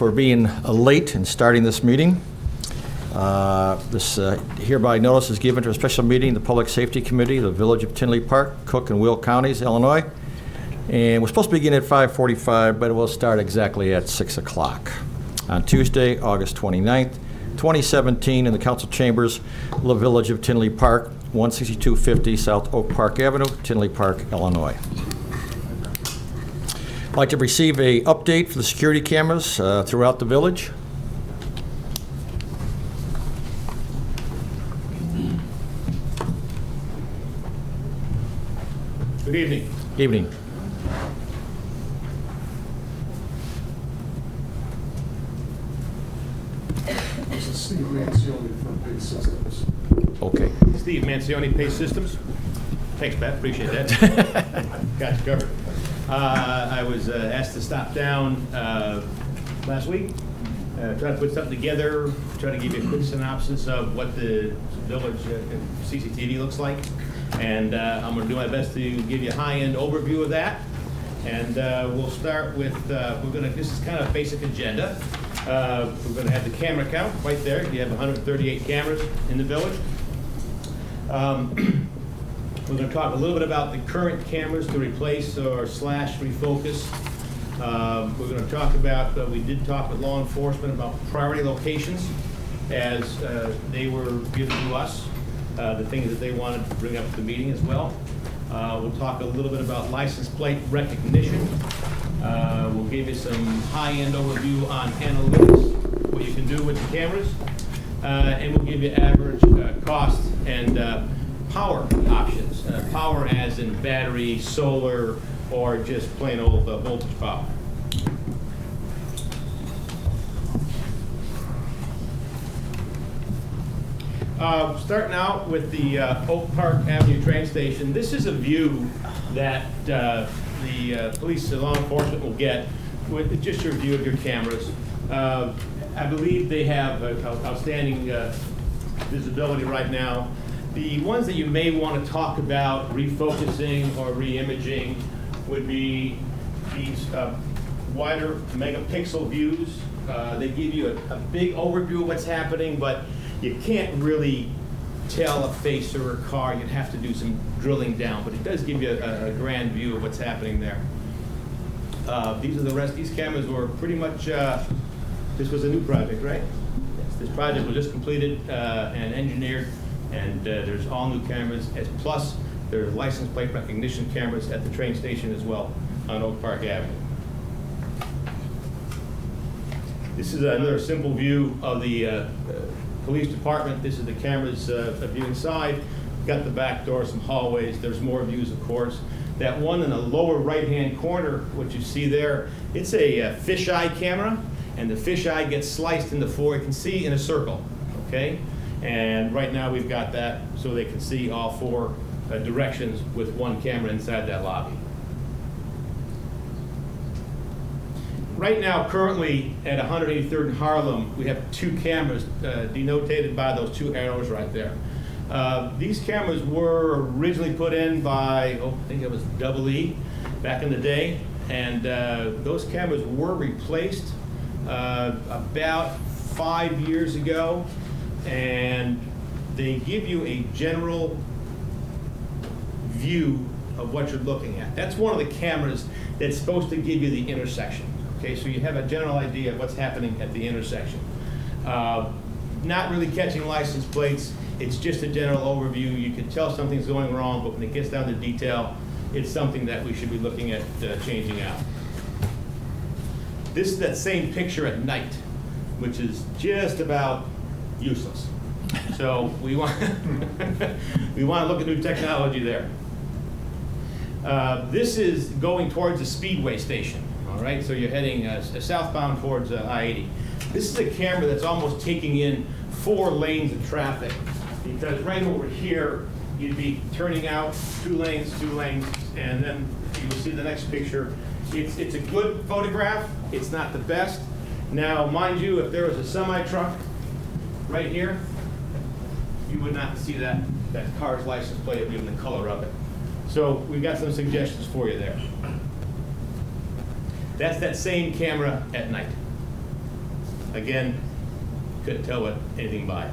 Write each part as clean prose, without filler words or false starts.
for being late in starting this meeting. This hereby notice is given to a special meeting of the Public Safety Committee of the Village of Tinley Park, Cook and Will Counties, Illinois. And we're supposed to begin at 5:45, but it will start exactly at 6 o'clock on Tuesday, August 29th, 2017, in the council chambers of the Village of Tinley Park, 16250 South Oak Park Avenue, Tinley Park, Illinois. I'd like to receive an update for the security cameras throughout the village. Good evening. Evening. This is Steve Mancioni from Pace Systems. Okay. Steve Mancioni, Pace Systems. Thanks, Pat. Appreciate that. Got you covered. I was asked to stop down last week, try to put something together, try to give you a quick synopsis of what the village CCTV looks like. And I'm going to do my best to give you a high-end overview of that. And we'll start with, this is kind of a basic agenda. We're going to have the camera count right there. You have 138 cameras in the village. We're going to talk a little bit about the current cameras to replace or slash refocus. We're going to talk about, we did talk with law enforcement about priority locations as they were given to us, the things that they wanted to bring up to the meeting as well. We'll talk a little bit about license plate recognition. We'll give you some high-end overview on analytics, what you can do with the cameras, and we'll give you average cost and power options. Power as in battery, solar, or just plain old voltage power. Starting out with the Oak Park Avenue train station, this is a view that the police and law enforcement will get with just your view of your cameras. I believe they have outstanding visibility right now. The ones that you may want to talk about refocusing or re-imaging would be these wider megapixel views. They give you a big overview of what's happening, but you can't really tell a face or a car. You'd have to do some drilling down, but it does give you a grand view of what's happening there. These are the rest. These cameras were pretty much, this was a new project, right? Yes, this project was just completed and engineered, and there's all new cameras, plus there's license plate recognition cameras at the train station as well on Oak Park Avenue. This is another simple view of the police department. This is the cameras view inside. Got the back door, some hallways. There's more views, of course. That one in the lower right-hand corner, what you see there, it's a fisheye camera, and the fisheye gets sliced into four. You can see in a circle, okay? And right now we've got that so they can see all four directions with one camera inside that lobby. Right now, currently at 183rd and Harlem, we have two cameras denotated by those two arrows right there. These cameras were originally put in by, I think it was Double E back in the day, and those cameras were replaced about 5 years ago, and they give you a general view of what you're looking at. That's one of the cameras that's supposed to give you the intersection. Okay, so you have a general idea of what's happening at the intersection. Not really catching license plates. It's just a general overview. You can tell something's going wrong, but when it gets down to detail, it's something that we should be looking at changing out. This is that same picture at night, which is just about useless. So we want we want to look at new technology there. This is going towards the Speedway station. All right, so you're heading southbound towards I-80. This is a camera that's almost taking in 4 lanes of traffic, because right over here, you'd be turning out 2 lanes, and then you'll see the next picture. It's a good photograph. It's not the best. Now, mind you, if there was a semi-truck right here, you would not see that car's license plate or even the color of it. So we've got some suggestions for you there. That's that same camera at night. Again, couldn't tell anything by it.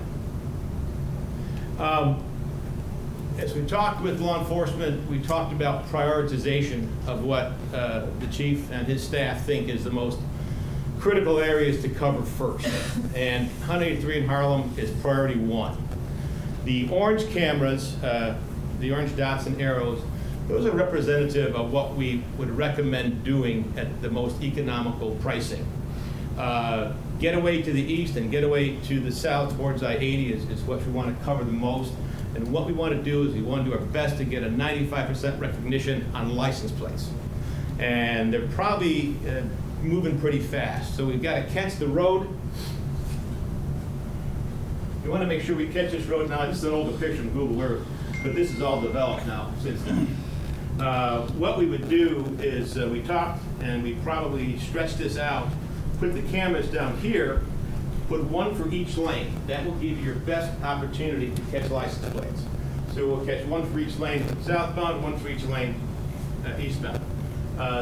As we talked with law enforcement, we talked about prioritization of what the chief and his staff think is the most critical areas to cover first. And 183 in Harlem is priority 1. The orange cameras, the orange dots and arrows, those are representative of what we would recommend doing at the most economical pricing. Getaway to the east and getaway to the south towards I-80 is what we want to cover the most. And what we want to do is we want to do our best to get a 95% recognition on license plates. And they're probably moving pretty fast. So we've got to catch the road. We want to make sure we catch this road now. This is an older picture from Google Earth, but this is all developed now since then. What we would do is we talked and we probably stretched this out, put the cameras down here, put one for each lane. That will give you your best opportunity to catch license plates. So we'll catch one for each lane southbound, one for each lane eastbound.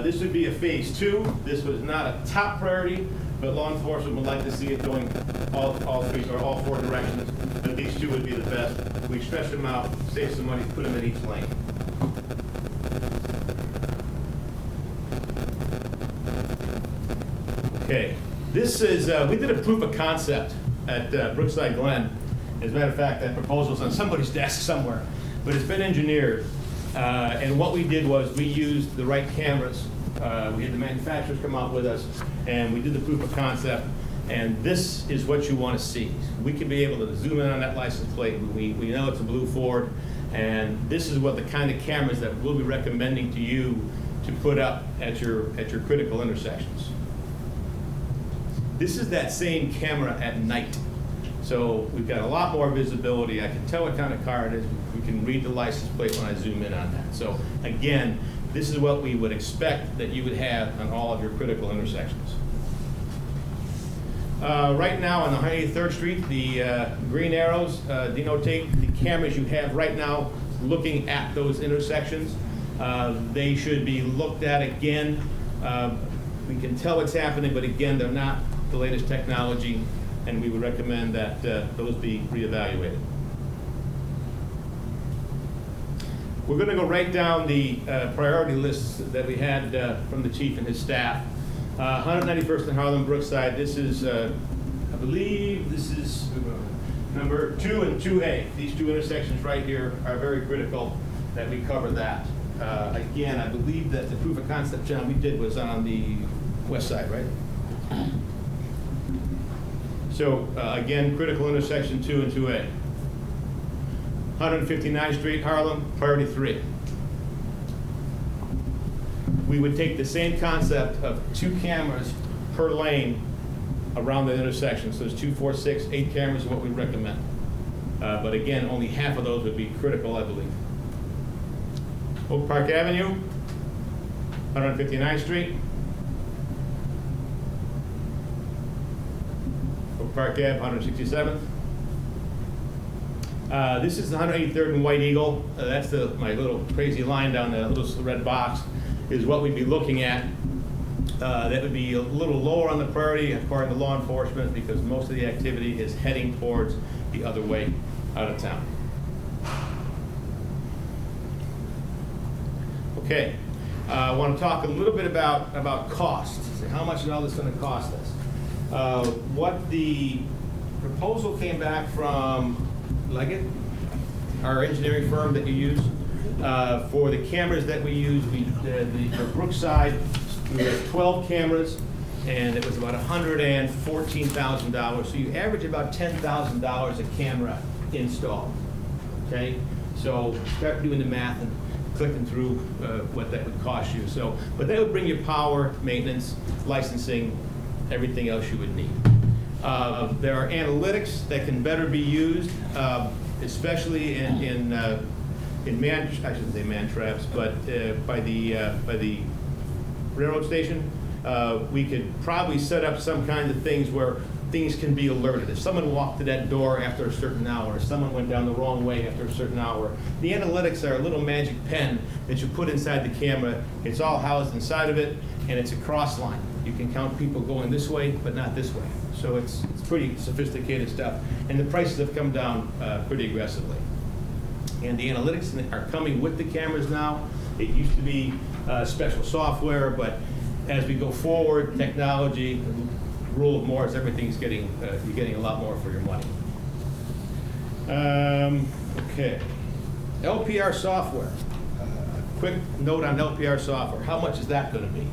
This would be a phase 2. This was not a top priority, but law enforcement would like to see it going all 3 or all 4 directions. But these 2 would be the best. We stretch them out, save some money, put them in each lane. Okay, this is, we did a proof of concept at Brookside Glen. As a matter of fact, that proposal's on somebody's desk somewhere, but it's been engineered. And what we did was we used the right cameras. We had the manufacturers come out with us, and we did the proof of concept. And this is what you want to see. We can be able to zoom in on that license plate. We know it's a blue Ford, and this is what the kind of cameras that we'll be recommending to you to put up at your critical intersections. This is that same camera at night. So we've got a lot more visibility. I can tell what kind of car it is. We can read the license plate when I zoom in on that. So again, this is what we would expect that you would have on all of your critical intersections. Right now on the 183rd Street, the green arrows denotate the cameras you have right now looking at those intersections. They should be looked at again. We can tell what's happening, but again, they're not the latest technology, and we would recommend that those be reevaluated. We're going to go right down the priority lists that we had from the chief and his staff. 191st and Harlem Brookside, this is, I believe this is number 2 and 2A. These 2 intersections right here are very critical that we cover that. Again, I believe that the proof of concept, John, we did was on the west side, right? So again, critical intersection 2 and 2A. 159th Street, Harlem, priority 3. We would take the same concept of 2 cameras per lane around the intersection. So there's 2, 4, 6, 8 cameras is what we recommend. But again, only half of those would be critical, I believe. Oak Park Avenue, 159th Street. Oak Park Ave, 167th. This is the 183rd and White Eagle. That's my little crazy line down the little red box is what we'd be looking at. That would be a little lower on the priority according to law enforcement because most of the activity is heading towards the other way out of town. Okay, I want to talk a little bit about cost. How much is all this going to cost us? What the proposal came back from Leggett, our engineering firm that you use. For the cameras that we use, for Brookside, we have 12 cameras, and it was about $114,000. So you average about $10,000 a camera installed. Okay, so start doing the math and clicking through what that would cost you. So, but that would bring you power, maintenance, licensing, everything else you would need. There are analytics that can better be used, especially I shouldn't say man traps, but by the railroad station. We could probably set up some kind of things where things can be alerted. If someone walked to that door after a certain hour, if someone went down the wrong way after a certain hour, the analytics are a little magic pen that you put inside the camera. It's all housed inside of it, and it's a cross line. You can count people going this way, but not this way. So it's pretty sophisticated stuff. And the prices have come down pretty aggressively. And the analytics are coming with the cameras now. It used to be special software, but as we go forward, technology, the rule of Moore's, everything's getting, you're getting a lot more for your money. Okay. LPR software. Quick note on LPR software. How much is that going to be?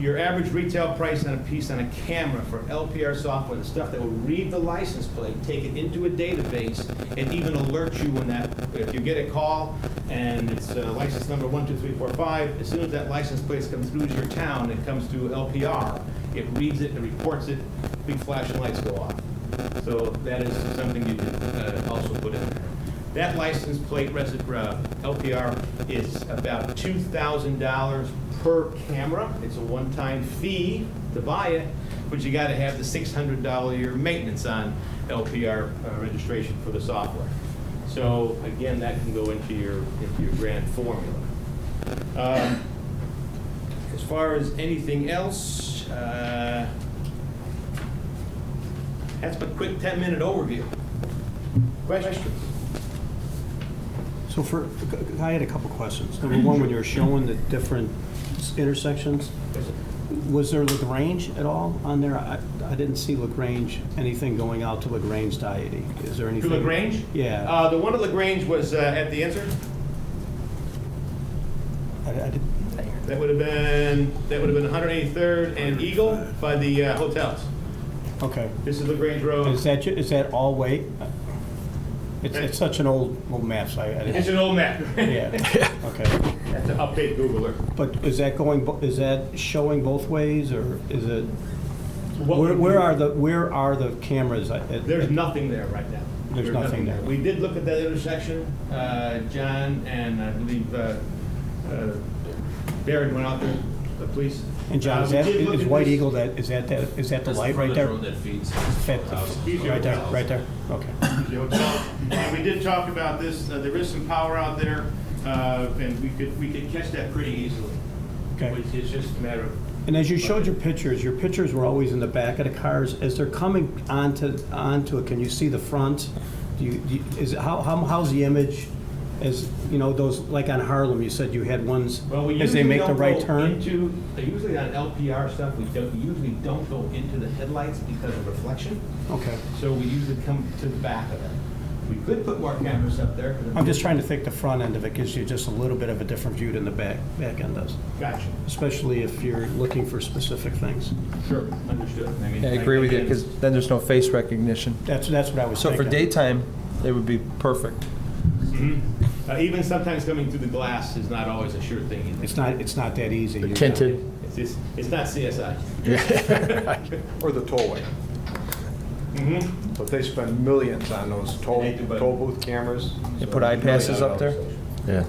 Your average retail price on a piece on a camera for LPR software, the stuff that will read the license plate, take it into a database, and even alert you when that, if you get a call and it's license number 12345, as soon as that license plate comes through your town, it comes through LPR, it reads it and reports it, big flashing lights go off. So that is something you can also put in there. That license plate LPR is about $2,000 per camera. It's a one-time fee to buy it, but you got to have the $600 a year maintenance on LPR registration for the software. So again, that can go into your grant formula. As far as anything else, that's a quick 10-minute overview. Questions? So I had a couple questions. Number one, when you were showing the different intersections, was there LaGrange at all on there? I didn't see LaGrange, anything going out to LaGrange Deity. Is there anything? To LaGrange? Yeah. The one at LaGrange was at the insert. I didn't. That would have been 183rd and Eagle by the hotels. Okay. This is LaGrange Road. Is that all way? It's such an old map, so I didn't. It's an old map. Yeah. Okay. That's an update Googler. But is that showing both ways, or is it? What would Where are the cameras? There's nothing there right now. There's nothing there. We did look at that intersection. John and I believe Barry went out there, the police. And John, is White Eagle is that the light right there? Road that feeds Fit- our house. Right there, right there. Okay. The hotel. And we did talk about this. There is some power out there, and we could catch that pretty easily. Okay. It's just a matter of. And as you showed your pictures were always in the back of the cars. As they're coming onto it, can you see the front? How's the image? As you know, those like on Harlem, you said you had ones as they make the right turn. Usually on LPR stuff, we usually don't go into the headlights because of reflection. Okay. So we usually come to the back of it. We could put more cameras up there. I'm just trying to think the front end of it gives you just a little bit of a different view than the back end does, Gotcha. especially if you're looking for specific things. Sure, understood. I mean, I agree with you, because then there's no face recognition. That's what I was So thinking. for daytime, it would be perfect. Even sometimes coming through the glass is not always a sure thing either. It's not that easy. You Tinted. It's not CSI. Or the tollway. Mm-hmm. But they spend millions on those toll booth cameras. You so put eye passes up there? Yeah.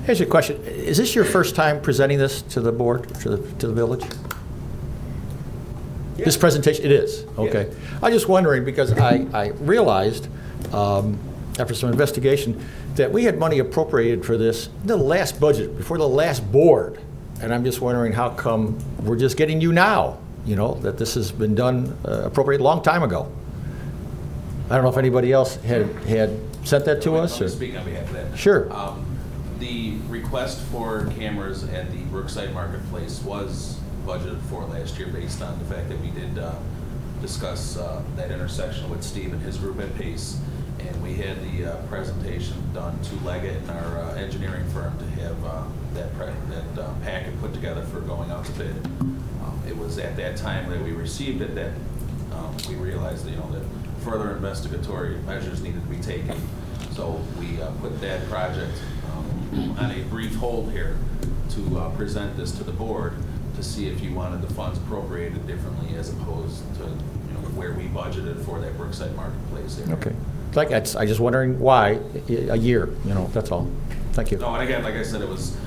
Here's a question. Is this your first time presenting this to the board, to the village? This presentation, it is? Okay. I'm just wondering, because I realized, after some investigation, that we had money appropriated for this in the last budget, before the last board. And I'm just wondering how come we're just getting you now, that this has been done appropriate a long time ago. I don't know if anybody else had sent that to us? Let me or- speak on behalf of that. Sure. The request for cameras at the Brookside Marketplace was budgeted for last year based on the fact that we did discuss that intersection with Steve and his group at Pace. And we had the presentation done to Leggett and our engineering firm to have that packet put together for going out to bid. It was at that time that we received it that we realized that, that further investigatory measures needed to be taken. So we put that project on a brief hold here to present this to the board to see if you wanted the funds appropriated differently as opposed to where we budgeted for that Brookside Marketplace area. Okay. I just wondering why a year, that's all. Thank you. No, and again, like I said, it was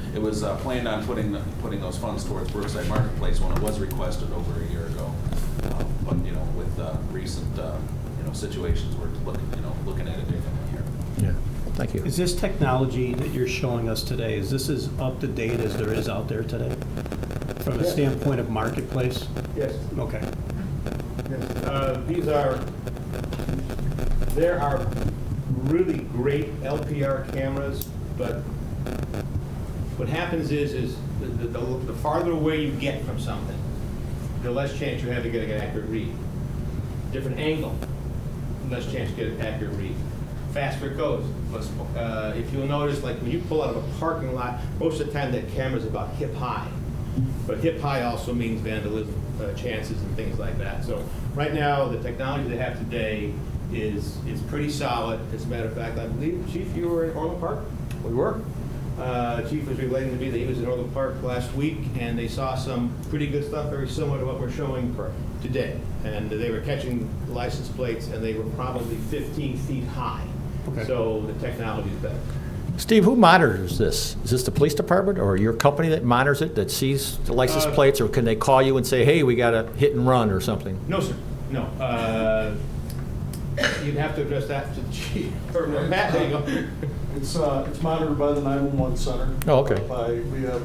planned on putting those funds towards Brookside Marketplace when it was requested over a year ago. But with recent situations, we're looking at it differently here. Yeah. Thank you. Is this technology that you're showing us today, is this as up to date as there is out there today? From the standpoint of marketplace? Yes. Okay. There are really great LPR cameras, but what happens is the farther away you get from something, the less chance you have to get an accurate read. Different angle, less chance you get an accurate read. Faster it goes. If you'll notice, like when you pull out of a parking lot, most of the time that camera's about hip high. But hip high also means vandalism chances and things like that. So right now, the technology they have today is pretty solid. As a matter of fact, I believe, Chief, you were in Orland Park? We were. Chief was relating to me that he was in Orland Park last week, and they saw some pretty good stuff, very similar to what we're showing today. And they were catching license plates, and they were probably 15 feet high. Okay. So the technology is better. Steve, who monitors this? Is this the police department or your company that monitors it, that sees the license plates, or can they call you and say, hey, we got a hit and run or something? No, sir. No. You'd have to address that to the chief. Or Matt, there you go. It's monitored by the 911 center. Oh, okay. We have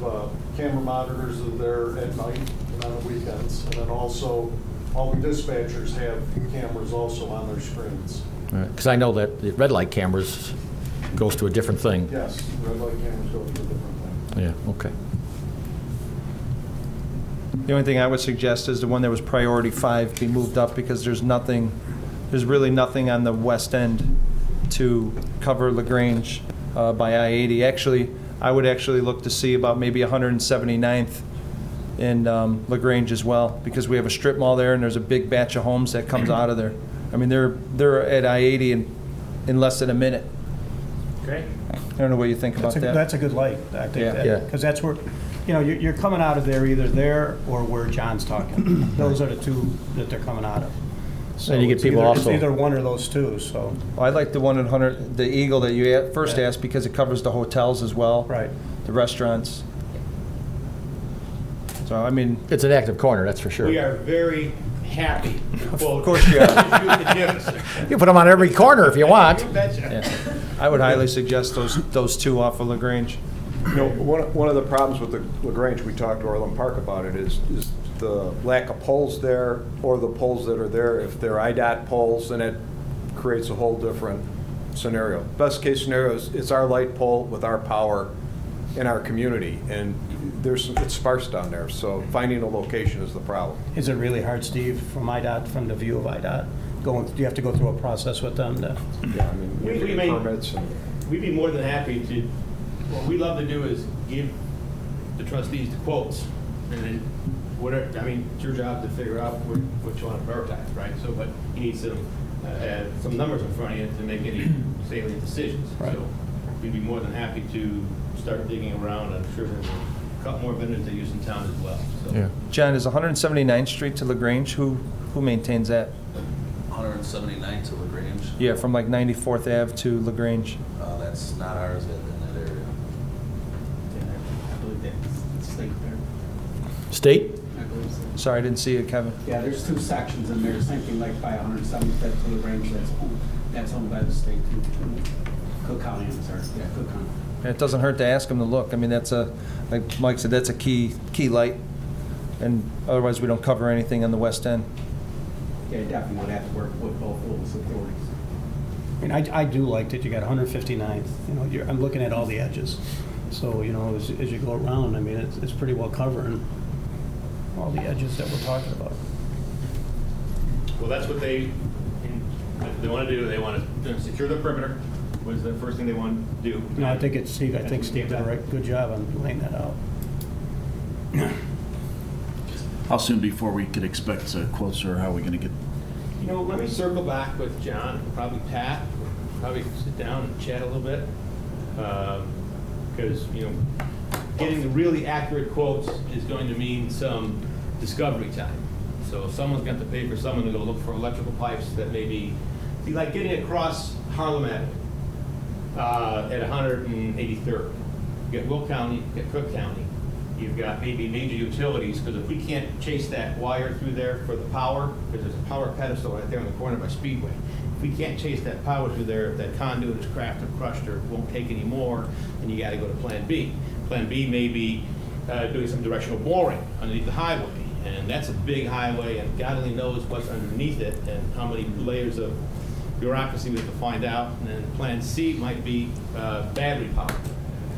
camera monitors that are there at night and on the weekends. And then also, all the dispatchers have cameras also on their screens. Because I know that the red light cameras goes to a different thing. Yes, red light cameras go to a different thing. Yeah, okay. The only thing I would suggest is the one that was priority 5 be moved up, because there's really nothing on the west end to cover LaGrange by I-80. Actually, I would actually look to see about maybe 179th in LaGrange as well, because we have a strip mall there and there's a big batch of homes that comes out of there. I mean, they're at I-80 in less than a minute. Okay. I don't know what you think about that. That's a good light, I think. Yeah. Because that's where, you're coming out of there, either there or where John's talking. Those are the two that they're coming out of. So And you get it's people either- also- It's either one or those two, so, I like the one at 100, the Eagle that you first asked, because it covers the hotels as well. right. The restaurants. So, I mean, It's an active corner, that's for sure. We are very happy. of course you are. You put them on every corner if you want. You betcha. Yeah. I would highly suggest those two off of LaGrange. One of the problems with the LaGrange, we talked to Orland Park about it, is the lack of poles there, or the poles that are there. If they're IDOT poles, then it creates a whole different scenario. Best case scenario is it's our light pole with our power in our community, and it's sparse down there, so finding a location is the problem. Is it really hard, Steve, from the view of IDOT? Do you have to go through a process with them to? Yeah, I mean, We you may- get permits and. We'd be more than happy to, what we love to do is give the trustees the quotes, and then whatever, I mean, it's your job to figure out what you want to prioritize, right? So, but you need some numbers in front of you to make any salient decisions. Right. So we'd be more than happy to start digging around. I'm sure there's a couple more vendors they use in town as well, so. Yeah. John, is 179th Street to LaGrange, who maintains that? 179 to LaGrange. Yeah, from like 94th Ave to LaGrange. That's not ours in that area. I believe that's state there. State? I believe so. Sorry, I didn't see it, Kevin. Yeah, there's two sections in there, same thing like by 175th to LaGrange, that's owned by the state too. Cook County, I'm sorry, yeah, Cook County. And it doesn't hurt to ask them to look. I mean, like Mike said, that's a key light. And otherwise, we don't cover anything on the west end. Yeah, definitely would have to work with both of those authorities. I mean, I do like that you got 159th, I'm looking at all the edges. So, as you go around, I mean, it's pretty well covering all the edges that we're talking about. Well, that's what they want to do. They want to secure the perimeter, was the first thing they want to do. No, I think Steve did a good job on laying that out. How soon before we could expect quotes, or how are we going to get? Let me circle back with John, probably Pat, probably sit down and chat a little bit. Because, getting the really accurate quotes is going to mean some discovery time. So if someone's got to pay for someone to go look for electrical pipes that may be like getting across Harlem Avenue at 183rd. You got Will County, you got Cook County. You've got maybe major utilities, because if we can't chase that wire through there for the power, because there's a power pedestal right there on the corner by Speedway. If we can't chase that power through there, if that conduit is cracked or crushed or won't take any more, then you gotta go to Plan B. Plan B may be doing some directional boring underneath the highway. And that's a big highway, and God only knows what's underneath it and how many layers of bureaucracy we have to find out. And then Plan C might be battery power.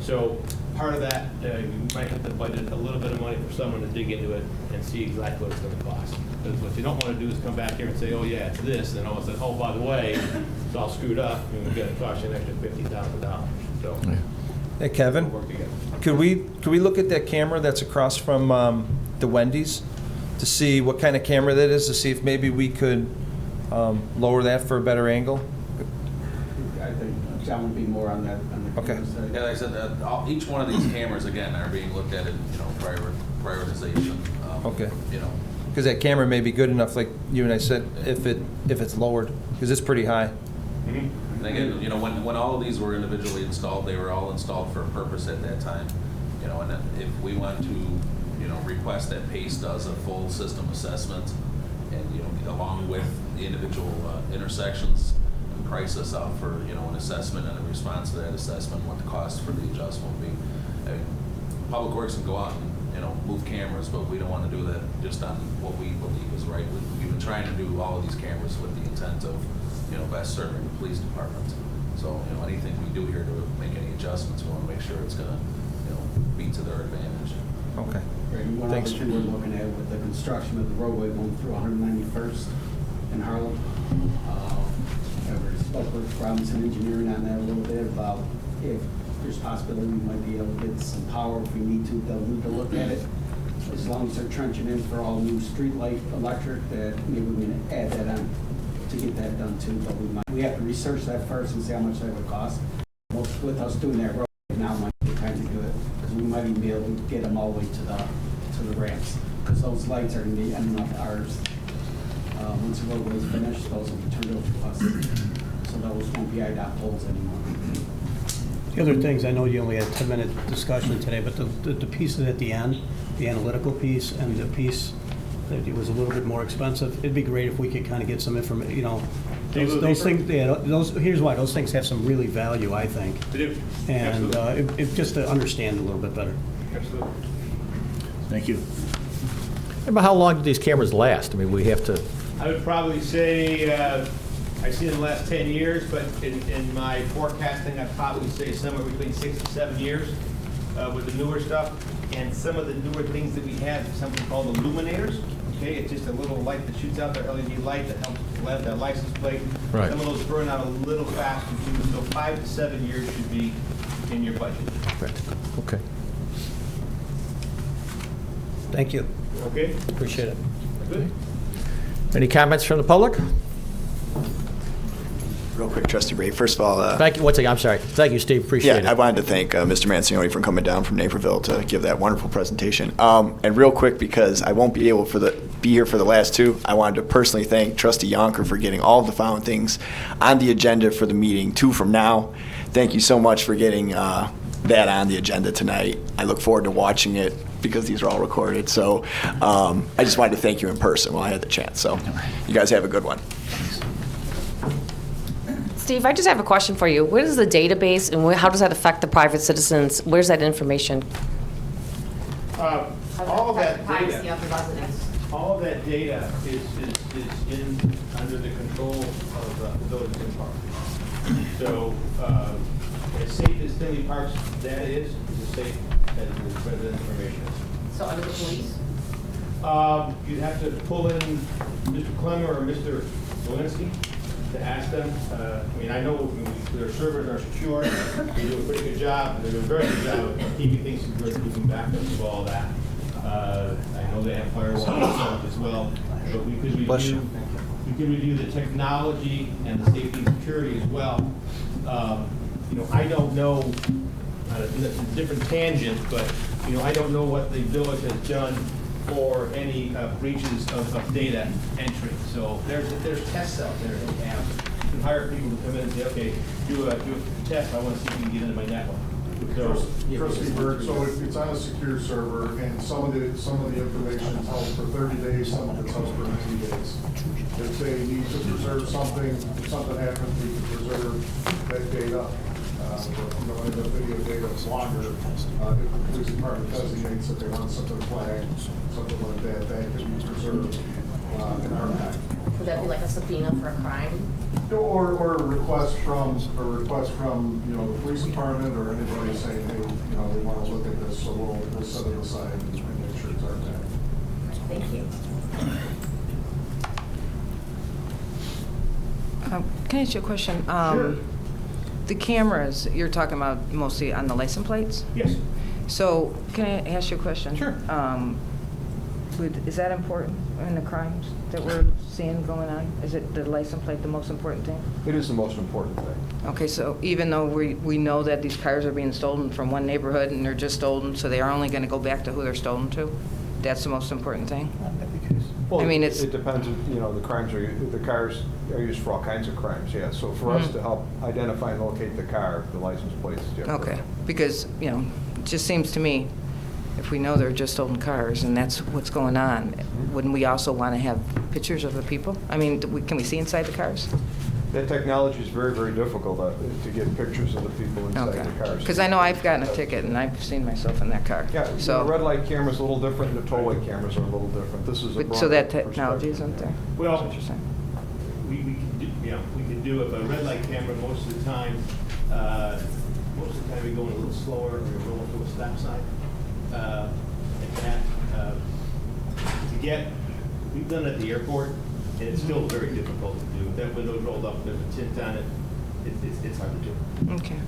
So part of that, you might have to budget a little bit of money for someone to dig into it and see exactly what it's going to cost. Because what you don't want to do is come back here and say, oh yeah, it's this, and then all of a sudden, oh, by the way, it's all screwed up, and we're going to cost you an extra $50,000. So Hey, Kevin, we'll work together. could we look at that camera that's across from the Wendy's to see what kind of camera that is, to see if maybe we could lower that for a better angle? I think John would be more on that, on the Okay. camera side. Yeah, like I said, each one of these cameras, again, are being looked at in, prioritization. Okay. You know, Because that camera may be good enough, like you and I said, if it's lowered, because it's pretty high. and again, when all of these were individually installed, they were all installed for a purpose at that time. And then if we want to, request that PACE does a full system assessment and, along with the individual intersections, and price us out for, an assessment and a response to that assessment, what the cost for the adjustment will be. I mean, Public Works can go out and, move cameras, but we don't want to do that just on what we believe is right. We've been trying to do all of these cameras with the intent of, best serving the police department. So, anything we do here to make any adjustments, we want to make sure it's going to, be to their advantage. Okay. Right, and one Thanks. opportunity we're looking at with the construction of the roadway going through 191st in Harlem. We spoke with Robinson Engineering on that a little bit about if there's possibility we might be able to get some power if we need to. They'll need to look at it. As long as they're trenching in for all new street light electric, that maybe we can add that on to get that done too. But we have to research that first and see how much that would cost. With us doing that road now might be the time to do it, because we might even be able to get them all the way to the ramps, because those lights are going to be ending up ours. Once the roadway is finished, those will be turned over to us, so those won't be IDOT poles anymore. The other things, I know you only had a 10-minute discussion today, but the pieces at the end, the analytical piece and the piece that it was a little bit more expensive, it'd be great if we could kind of get some information, those things, yeah, here's why, those things have some really value, I think. They do. And Absolutely. just to understand a little bit better. Absolutely. Thank you. About how long do these cameras last? I mean, we have to, I would probably say, I've seen it in the last 10 years, but in my forecasting, I'd probably say somewhere between 6 to 7 years with the newer stuff. And some of the newer things that we have, something called illuminators. Okay, it's just a little light that shoots out, the LED light that helps let that license plate. Right. Some of those burn out a little faster too, so 5 to 7 years should be in your budget. okay. Thank you. Okay? Appreciate it. Good. Any comments from the public? Real quick, Trustee Ray. First of all, Thank you, once again, I'm sorry. Thank you, Steve, appreciate it. I wanted to thank Mr. Mancioni for coming down from Naperville to give that wonderful presentation. And real quick, because I won't be able be here for the last two, I wanted to personally thank Trustee Yonker for getting all of the following things on the agenda for the meeting 2 from now. Thank you so much for getting that on the agenda tonight. I look forward to watching it because these are all recorded. So I just wanted to thank you in person while I had the chance. So you guys have a good one. Steve, I just have a question for you. What is the database and how does that affect the private citizens? Where's that information? All of that data. All of that data is in under the control of the village department. So as safe as Tinley Park's data is as safe as the resident information is. So under the police? You'd have to pull in Mr. Clemmer or Mr. Zelinski to ask them. I mean, I know their servers are secure. They do a pretty good job. They do a very good job of keeping things secure, keeping backups of all that. I know they have firewalls as well. But we could review the technology and the safety and security as well. I don't know, it's a different tangent, but, I don't know what the village has done for any breaches of data entry. So there's tests out there that we have. You can hire people to come in and say, okay, do a test. I want to see if you can get into my network. So, Trustee Berg, so it's on a secure server, and some of the information is held for 30 days, some of it's held for 90 days. If they need to preserve something, if something happens, we can preserve that data. In the video data is longer, if the police department designates that they want something flagged, something like that, that can be preserved in archive. Would that be like a subpoena for a crime? Or a request from, the police department or anybody saying, hey, they want to look at this, so we'll set it aside and make sure it's archived. Thank you. Can I ask you a question? Sure. The cameras, you're talking about mostly on the license plates? Yes. So, can I ask you a question? Sure. Is that important in the crimes that we're seeing going on? Is it the license plate the most important thing? It is the most important thing. Okay, so even though we know that these cars are being stolen from one neighborhood and they're just stolen, so they are only going to go back to who they're stolen to, that's the most important thing? Well, I mean, it's- it depends, the cars are used for all kinds of crimes, yeah. So for us to help identify and locate the car, the license plates, yeah. Okay, because, it just seems to me, if we know they're just stolen cars and that's what's going on, wouldn't we also want to have pictures of the people? I mean, can we see inside the cars? That technology is very, very difficult to get pictures of the people inside Okay. the cars. Because I know I've gotten a ticket and I've seen myself in that car. Yeah, So, the red light camera's a little different, and the tollway cameras are a little different. This is a so that broader technology perspective. isn't there? Well, That's what you're saying. we can do it, but a red light camera, most of the time, we're going a little slower, or we're rolling to a stop sign. We've done it at the airport, and it's still very difficult to do. If that window's rolled up, there's a tint on it, it's hard to do. Okay.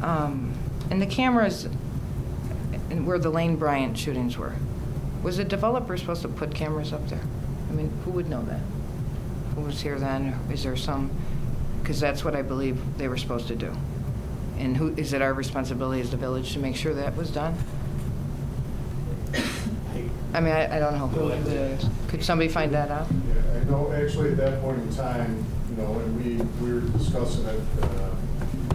And the cameras, and where the Lane Bryant shootings were, was the developer supposed to put cameras up there? I mean, who would know that? Who was here then? Is there some, because that's what I believe they were supposed to do. And is it our responsibility as the village to make sure that was done? I mean, I don't know who, could somebody find that out? Yeah, I know, actually, at that point in time, when we were discussing it,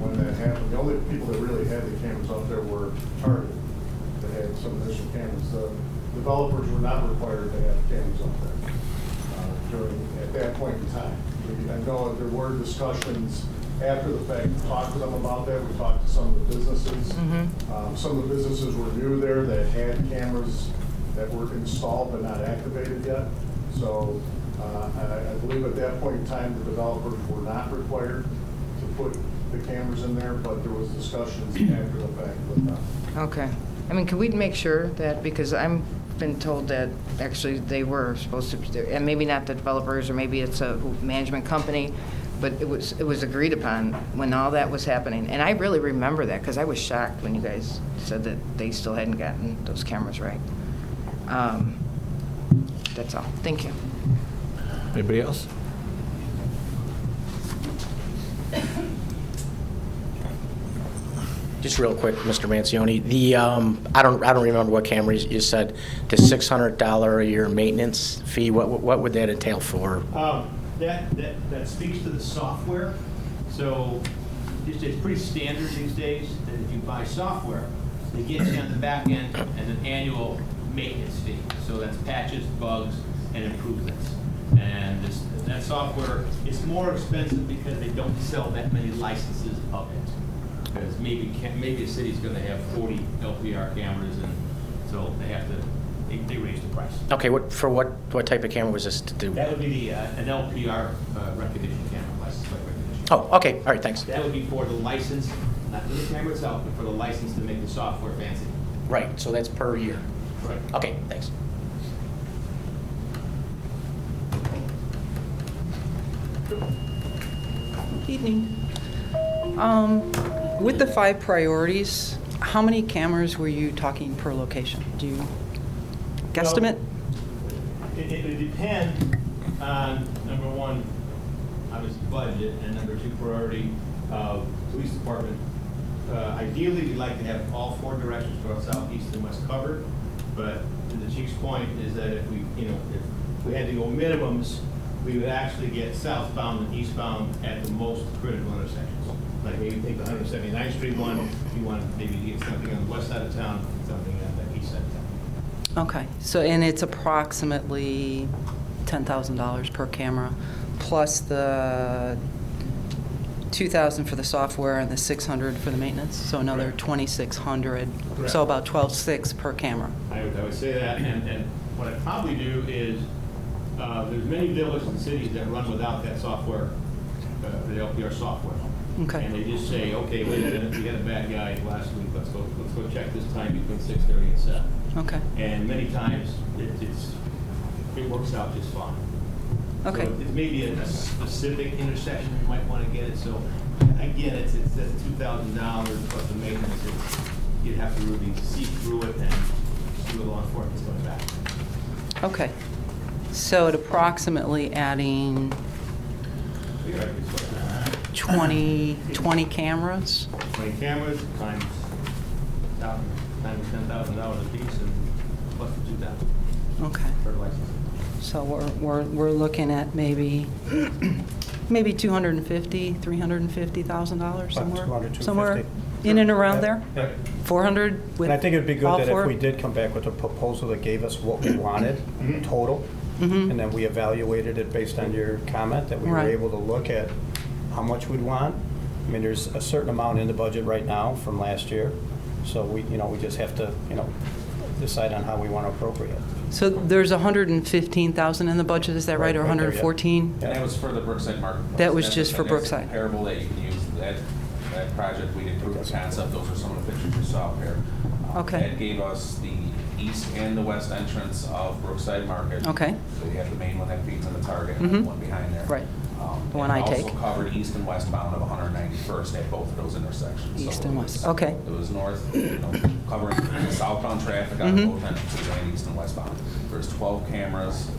when that happened, the only people that really had the cameras up there were Target, that had some initial cameras. The developers were not required to have cameras up there at that point in time. I know there were discussions after the fact, we talked to them about that. We talked to some of the businesses. Some of the businesses were new there that had cameras that were installed but not activated yet. So I believe at that point in time, the developers were not required to put the cameras in there, but there was discussions after the fact with them. Okay. I mean, can we make sure that, because I've been told that actually they were supposed to, and maybe not the developers, or maybe it's a management company, but it was agreed upon when all that was happening. And I really remember that, because I was shocked when you guys said that they still hadn't gotten those cameras right. That's all. Thank you. Anybody else? Just real quick, Mr. Mancioni, I don't remember what camera you said, the $600 a year maintenance fee, what would that entail for? That speaks to the software. So it's pretty standard these days that if you buy software, they get you on the back end and an annual maintenance fee. So that's patches, bugs, and improvements. And that software is more expensive because they don't sell that many licenses of it. Because maybe a city's going to have 40 LPR cameras, and so they raise the price. Okay, what type of camera was this to do? That would be an LPR recognition camera, license plate recognition. Oh, okay, all right, thanks. That would be for the license, not for the camera itself, but for the license to make the software fancy. Right, so that's per year. Right. Okay, thanks. Evening. With the 5 priorities, how many cameras were you talking per location? Do you guesstimate? It would depend on, number one, obviously budget, and number 2, priority of police department. Ideally, we'd like to have all 4 directions, north, south, east, and west covered. But to the chief's point is that if we had to go minimums, we would actually get southbound and eastbound at the most critical intersections. Like maybe take the 179th Street one, if you want maybe to get something on the west side of town, something on the east side of town. Okay, so, and it's approximately $10,000 per camera, plus the 2,000 for the software and the 600 for the maintenance, so another Correct. 2,600. Correct. So about 12,600 per camera. I would say that, and what I'd probably do is, there's many villages and cities that run without that software, the LPR software. Okay. And they just say, okay, wait a minute, we had a bad guy last week, let's go check this time between 6:30 and 7. Okay. And many times, it works out just fine. Okay. So it may be a specific intersection you might want to get it, so again, it's that $2,000 plus the maintenance, you'd have to really see through it and see what law enforcement's going back. Okay. So at approximately adding 20 cameras? 20 cameras times $10,000 a piece and plus the 2,000 Okay. per license. So we're looking at maybe $250,000, $350,000 somewhere? 200, Somewhere 250. in and around there? Yeah. 400 with And I think it'd be good all that four? if we did come back with a proposal that gave us what we wanted total, Mhm. and then we evaluated it based on your comment, that we were Right. able to look at how much we'd want. I mean, there's a certain amount in the budget right now from last year, so we just have to, decide on how we want to appropriate. So there's 115,000 in the budget, is that right, or Right there, yeah. 114? Yeah. And that was for the Brookside Marketplace. That was That's just for that's Brookside. comparable that you can use. That project, we did proof of concept. Those are some of the pictures you saw up here. Okay. That gave us the east and the west entrance of Brookside Market. Okay. So you have the main one that feeds into Target and Mhm. the one behind there. Right. The one and I it take. also covered east and westbound of 191st at both of those intersections. East So and it west. was- Okay. It was north, covering southbound traffic on Mhm. both entrances and east and westbound. There's 12 cameras,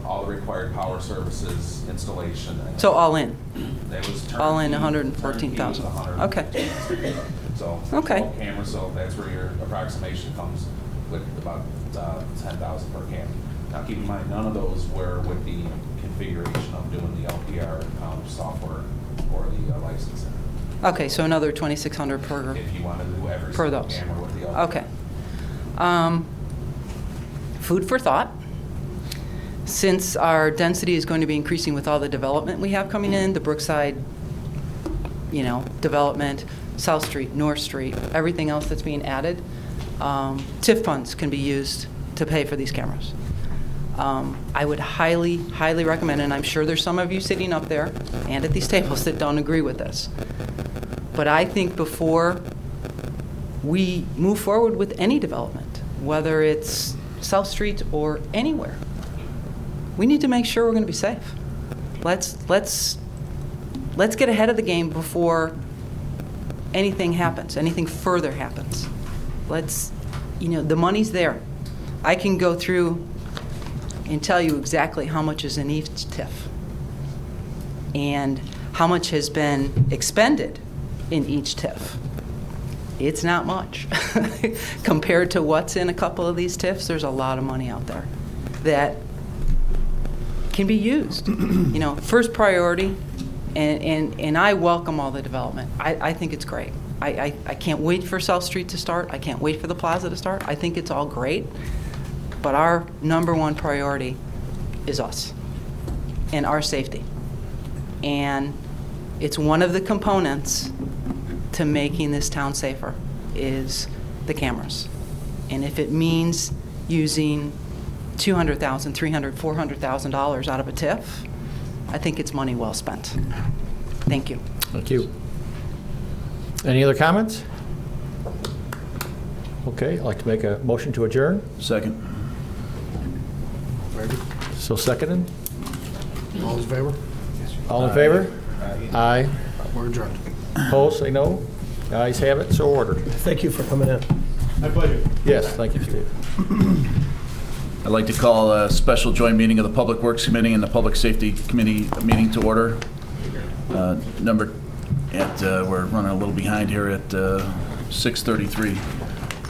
all the required power services, installation. and- So all in? That was All in turnkey. 114,000. Turnkey was Okay. 100. So Okay. 12 cameras, so that's where your approximation comes with about 10,000 per camera. Now, keep in mind, none of those were with the configuration of doing the LPR software or the licensing. Okay, so another 2,600 per, If you wanted to do every per single those? camera with the LPR. Okay. Food for thought. Since our density is going to be increasing with all the development we have coming in, the Brookside, development, South Street, North Street, everything else that's being added, TIF funds can be used to pay for these cameras. I would highly, highly recommend, and I'm sure there's some of you sitting up there and at these tables that don't agree with this, but I think before we move forward with any development, whether it's South Street or anywhere, we need to make sure we're going to be safe. Let's get ahead of the game before anything happens, anything further happens. The money's there. I can go through and tell you exactly how much is in each TIF and how much has been expended in each TIF. It's not much. Compared to what's in a couple of these TIFs, there's a lot of money out there that can be used. First priority, and I welcome all the development. I think it's great. I can't wait for South Street to start. I can't wait for the plaza to start. I think it's all great. But our number one priority is us and our safety. And it's one of the components to making this town safer is the cameras. And if it means using $200,000, $300,000, $400,000 out of a TIF, I think it's money well spent. Thank you. Thank you. Any other comments? Okay, I'd like to make a motion to adjourn. Second. So seconded. All in favor? All in favor? Aye. We're adjourned. Opposed, say no. Ayes have it, so ordered. Thank you for coming in. My pleasure. Yes, thank you, Steve. I'd like to call a special joint meeting of the Public Works Committee and the Public Safety Committee meeting to order. We're running a little behind here at 6:33.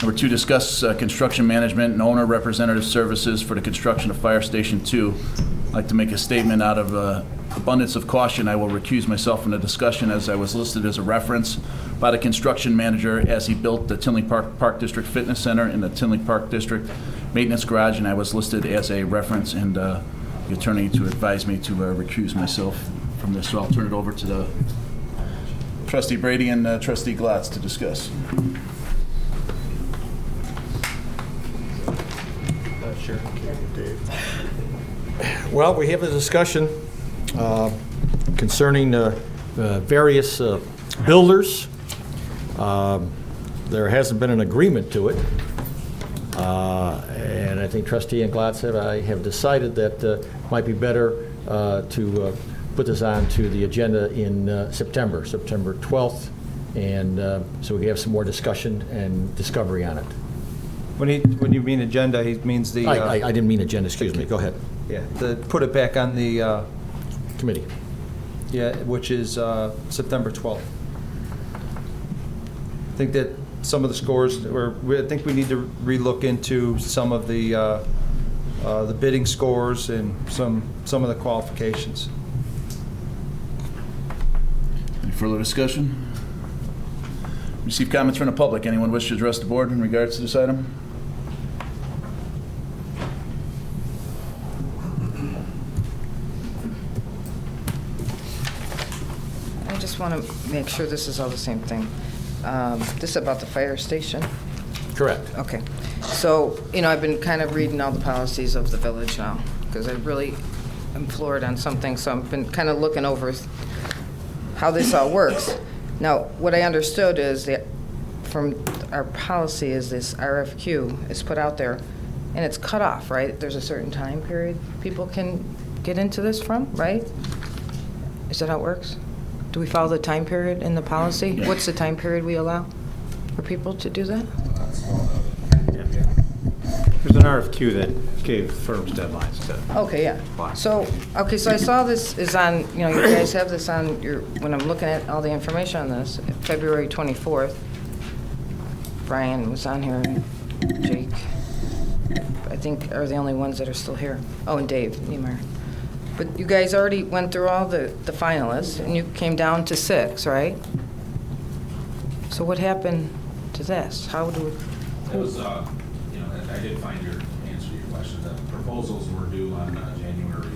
Number 2, discuss construction management and owner representative services for the construction of Fire Station 2. I'd like to make a statement out of abundance of caution. I will recuse myself from the discussion as I was listed as a reference by the construction manager as he built the Tinley Park District Fitness Center and the Tinley Park District Maintenance Garage, and I was listed as a reference, and the attorney to advise me to recuse myself from this. So I'll turn it over to the Trustee Brady and Trustee Glatz to discuss. Well, we have a discussion concerning various builders. There hasn't been an agreement to it. And I think Trustee Glatz and I have decided that it might be better to put this on to the agenda in September 12th, and so we have some more discussion and discovery on it. When you mean agenda, he means the... I didn't mean agenda, excuse me, go ahead. Yeah, put it back on the... Committee. Yeah, which is September 12th. I think that some of the scores, I think we need to relook into some of the bidding scores and some of the qualifications. Any further discussion? Receive comments from the public. Anyone wish to address the board in regards to this item? I just want to make sure this is all the same thing. This is about the fire station? Correct. Okay. So, I've been kind of reading all the policies of the village now, because I really am floored on something, so I've been kind of looking over how this all works. Now, what I understood is that from our policy is this RFQ is put out there, and it's cut off, right? There's a certain time period people can get into this from, right? Is that how it works? Do we follow the time period in the policy? Yeah. What's the time period we allow for people to do that? There's an RFQ that gave firms deadlines to. Okay, yeah. So I saw this is on, you guys have this on your, when I'm looking at all the information on this, February 24th. Brian was on here, and Jake, I think, are the only ones that are still here. Oh, and Dave Niemeyer. But you guys already went through all the finalists, and you came down to 6, right? So what happened to this? How do we... That was, I did find your answer to your question. The proposals were due on January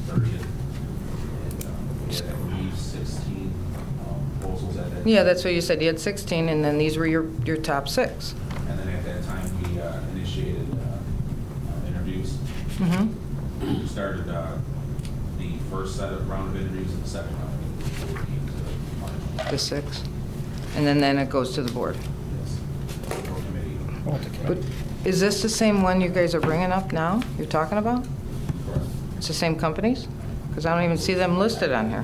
30th. And we had, I believe, 16 proposals at that time. Yeah, that's what you said. You had 16, and then these were your top 6. And then at that time, we initiated interviews. Mm-hmm. We started the first round of interviews and the second round of interviews before we came to the final. The 6. And then it goes to the board. Yes. The board committee. But is this the same one you guys are bringing up now, you're talking about? Correct. It's the same companies? Because I don't even see them listed on here.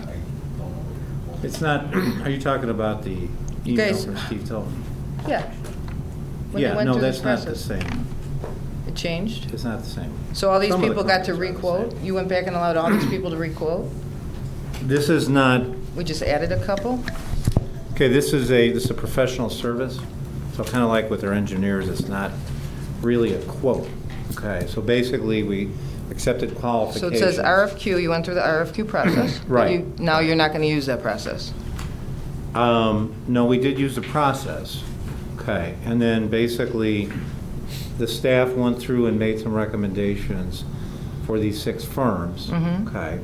It's not, are you talking about the email Guys- from Steve Tilton? Yeah. When you Yeah, went no, through that's this not the process. same. It changed? It's not the same. So all these Some of the people got to companies are the re-quote? same. You went back and allowed all these people to re-quote? This is not, We just added a couple? okay, this is a professional service. So kind of like with our engineers, it's not really a quote. Okay, so basically, we accepted So qualifications. it says RFQ, you went through the RFQ process? but Right. Now you're not going to use that process? No, we did use the process. Okay, and then basically, the staff went through and made some recommendations for these 6 firms. Mhm. Okay,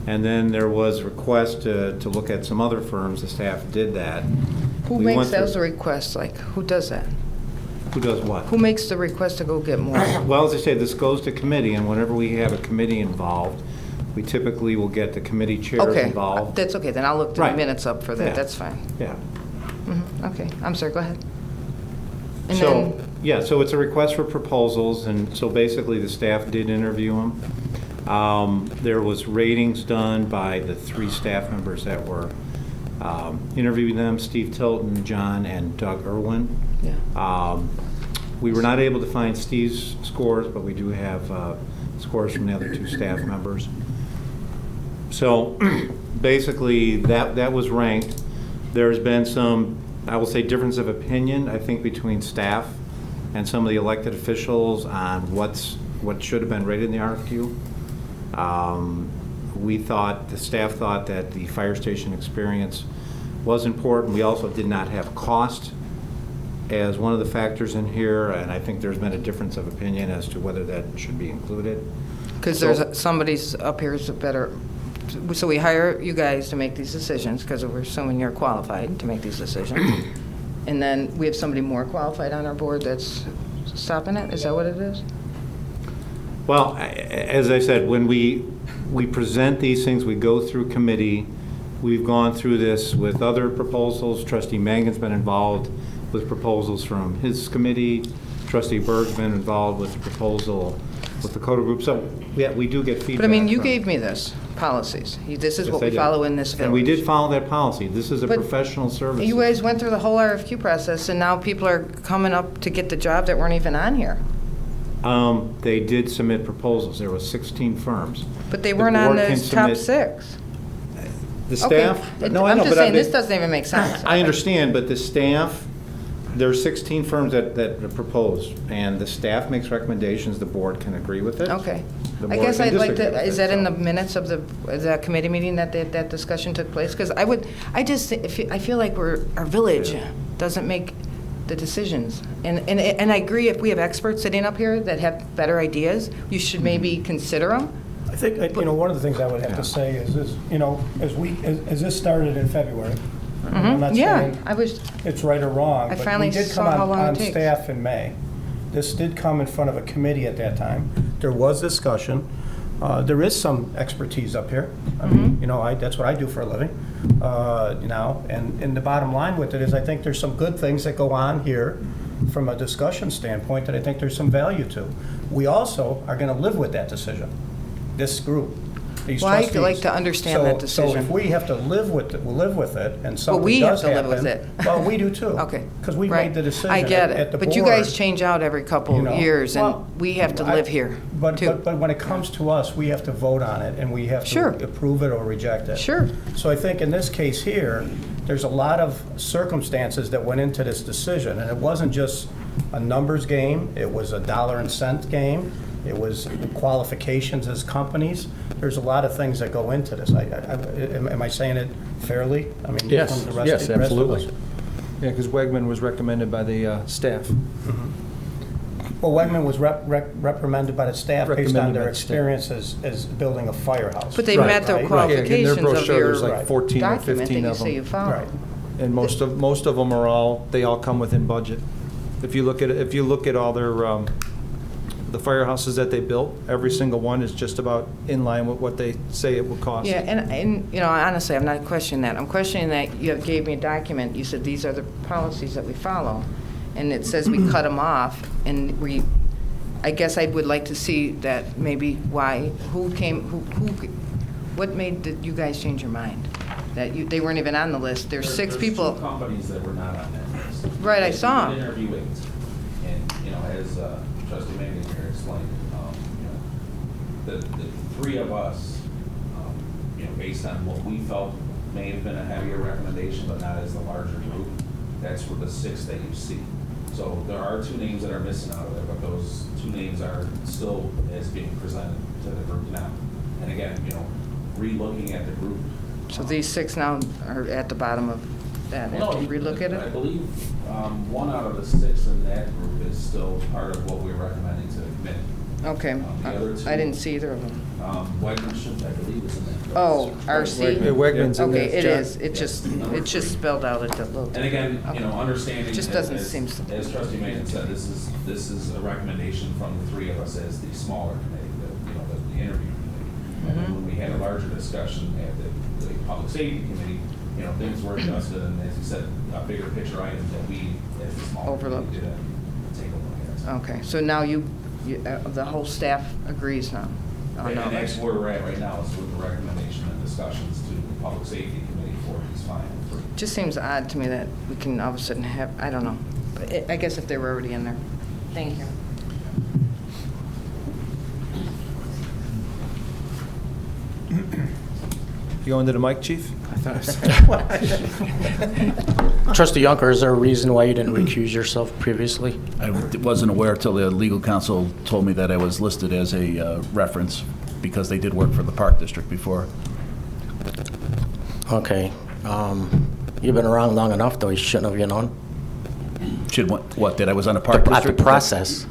and then there was request to look at some other firms. The staff did that. Who We makes went through- those requests? Like, who does that? Who does what? Who makes the request to go get more? Well, as I say, this goes to committee, and whenever we have a committee involved, we typically will get the committee chairs Okay, involved. that's okay, then I'll look the Right. minutes up for that, Yeah. that's fine. Yeah. Mhm, okay, I'm sorry, go ahead. And So, then, yeah, so it's a request for proposals, and so basically the staff did interview them. There was ratings done by the 3 staff members that were interviewing them, Steve Tilton, John, and Doug Irwin. yeah, We were not able to find Steve's scores, but we do have scores from the other 2 staff members. So basically, that was ranked. There's been some, I will say, difference of opinion, I think, between staff and some of the elected officials on what should have been rated in the RFQ. The staff thought that the fire station experience was important. We also did not have cost as one of the factors in here, and I think there's been a difference of opinion as to whether that should be included. because So- there's, somebody's up here is a better so we hire you guys to make these decisions, because we're assuming you're qualified to make these decisions. And then we have somebody more qualified on our board that's stopping it? Is that what it is? Well, as I said, when we present these things, we go through committee. We've gone through this with other proposals. Trustee Mangan's been involved with proposals from his committee. Trustee Berg's been involved with the proposal with the CODA group. So, yeah, we do get feedback. But I mean, you from- gave me this, policies. This is Yes, what I we did. follow in this village. And we did follow that policy. This is a But professional service. You guys went through the whole RFQ process, and now people are coming up to get the job that weren't even on here. They did submit proposals. There were 16 firms. But they The weren't on board can the top submit- 6. The Okay. staff? It- No, I know, I'm just but saying, mean- this doesn't even make sense. I understand, but the staff, there are 16 firms that proposed, and the staff makes recommendations, the board can agree with it. Okay. The I board guess can I'd like disagree to, with is it, that in so. the minutes of the committee meeting that discussion took place? Because I just, I feel like our village doesn't make the decisions. And I agree, if we have experts sitting up here that have better ideas, you should maybe consider them. I think, one of the things I would have to say is this, as this started in February, I'm not Yeah, saying I was, it's right or wrong, I but finally we did come saw how long it on takes. staff in May. This did come in front of a committee at that time. There was discussion. There is some expertise up here. I mean, that's what I do for a living now. And the bottom line with it is I think there's some good things that go on here from a discussion standpoint that I think there's some value to. We also are going to live with that decision, this group, these Well, I'd trustees. like to understand that So if decision. we have to live with it, we'll live with it, and But something we have does to live with happen- it. Well, we do too. Okay. Because we Right. made the decision I get at the it, board. but you guys change out every couple you know. of years, and Well, we have to live here, But too. when it comes to us, we have to vote on it, and we have Sure. to approve it or reject it. Sure. So I think in this case here, there's a lot of circumstances that went into this decision, and it wasn't just a numbers game, it was a dollar and cent game, it was the qualifications as companies. There's a lot of things that go into this. Am I saying it fairly? I mean, Yes, from the rest yes, of the rest of us? absolutely. Yeah, because Wegman was recommended by the staff. Well, Wegman was reprimanded by the staff based on Recommended their by the staff. experience as building a firehouse. But they Right. met the Right. Yeah, in qualifications their of brochure, your there's like 14 or document that 15 you of say you them. followed. Right. And most of them they all come within budget. If you look at all their, the firehouses that they built, every single one is just about in line with what they say it will cost. Yeah, and honestly, I'm not questioning that. I'm questioning that you gave me a document, you said these are the policies that we follow, and it says we cut them off, and I guess I would like to see that maybe why, what made you guys change your mind? That they weren't even on the list. There's 6 people. There's 2 companies that were not on that list. Right, I And saw we did 'em. interview it, and, as Trustee Mangan here explained, the 3 of us, based on what we felt may have been a heavier recommendation, but not as the larger group, that's where the 6 that you see. So there are 2 names that are missing out of there, but those 2 names are still as being presented to the group now. And again, re-looking at the group. So these 6 now are at the bottom of that. No, After you relook at I it? believe 1 out of the 6 in that group is still part of what we're recommending to the committee. Okay. The other 2. I didn't see either of them. Wegman should, I believe, is in that. group. Oh, RC? Yeah, Wegman's in there. Okay, it John. is. It's just spelled out a little. And again, Okay. understanding. Just as- doesn't as- seem. As Trustee Mangan said, this is a recommendation from the 3 of us as the smaller committee, the interview committee. And then when we had a larger discussion at the public safety committee, things were adjusted, and as you said, a bigger picture item that we, as the smaller Overlooked. committee, did take a look at. Okay, so now the whole staff agrees now? Oh, And no, that's where we're at right now, is with the recommendation and discussions to the public safety committee for these final 3. Just seems odd to me that we can all of a sudden have, I don't know. But I guess if they were already in there. Thank you. You going to the mic, chief? Trustee Yunker, is there a reason why you didn't recuse yourself previously? I wasn't aware till the legal counsel told me that I was listed as a reference because they did work for the Park District before. Okay. You've been around long enough, though. You shouldn't have, Should what? That I was on the Park At District? the process.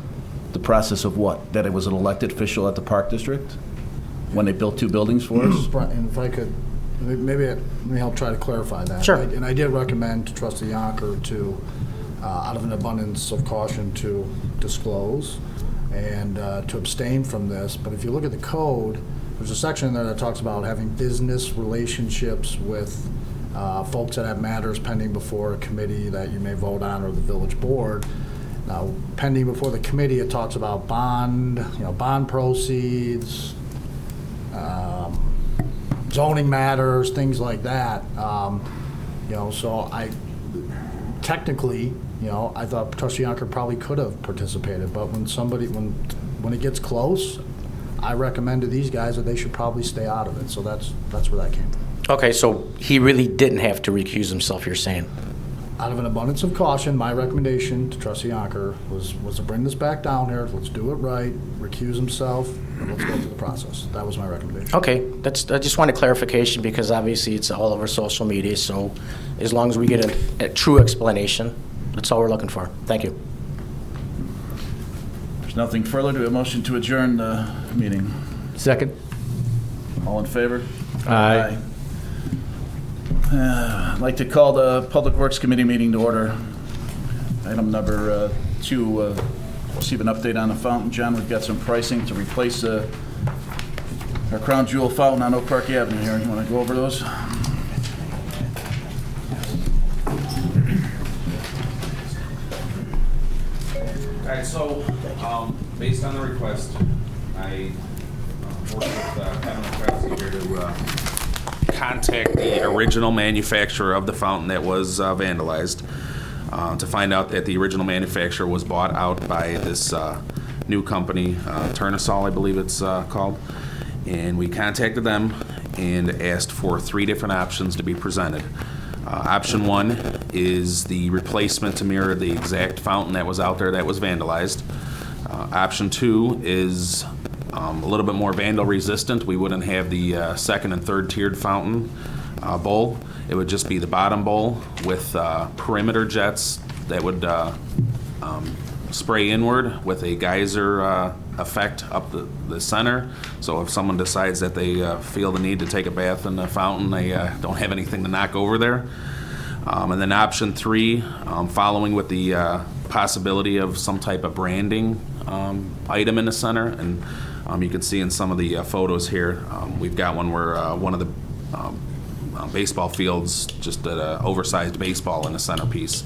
The process of what? That I was an elected official at the Park District? when they built 2 buildings for us? And if I could, maybe let me help try to clarify that. Sure. And I did recommend to Trustee Yonker to, out of an abundance of caution, to disclose and to abstain from this. But if you look at the code, there's a section there that talks about having business relationships with folks that have matters pending before a committee that you may vote on or the village board. Now, pending before the committee, it talks about bond proceeds, zoning matters, things like that. So technically, I thought Trustee Yonker probably could have participated, but when it gets close, I recommend to these guys that they should probably stay out of it. So that's where that came from. Okay, so he really didn't have to recuse himself, you're saying? Out of an abundance of caution, my recommendation to Trustee Yonker was to bring this back down here. Let's do it right, recuse himself, and let's go through the process. That was my recommendation. Okay, I just wanted clarification because obviously it's all over social media, so as long as we get a true explanation, that's all we're looking for. Thank you. There's nothing further. Do we have a motion to adjourn the meeting? Second. All in favor? Aye. I'd like to call the Public Works Committee meeting to order. Item number 2, receive an update on the fountain. John, we've got some pricing to replace our crown jewel fountain on Oak Park Avenue here. You want to go over those? All right, so based on the request, I worked with Kevin McCarthy here to contact the original manufacturer of the fountain that was vandalized to find out that the original manufacturer was bought out by this new company, Turnasol, I believe it's called. And we contacted them and asked for 3 different options to be presented. Option 1 is the replacement to mirror the exact fountain that was out there that was vandalized. Option 2 is a little bit more vandal resistant. We wouldn't have the second and third tiered fountain bowl. It would just be the bottom bowl with perimeter jets that would spray inward with a geyser effect up the center. So if someone decides that they feel the need to take a bath in the fountain, they don't have anything to knock over there. And then option 3, following with the possibility of some type of branding item in the center. And you can see in some of the photos here, we've got one where one of the baseball fields just did an oversized baseball in the centerpiece.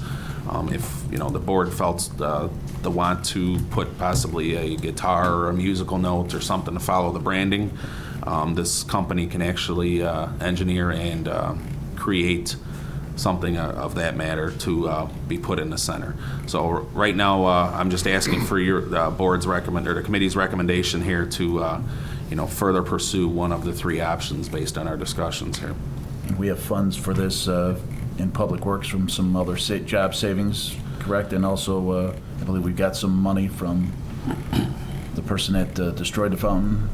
If the board felt the want to put possibly a guitar or a musical note or something to follow the branding, this company can actually engineer and create something of that matter to be put in the center. So right now, I'm just asking for your board's the committee's recommendation here to further pursue one of the 3 options based on our discussions here. We have funds for this in Public Works from some other job savings, correct? And also, I believe we got some money from the person that destroyed the fountain.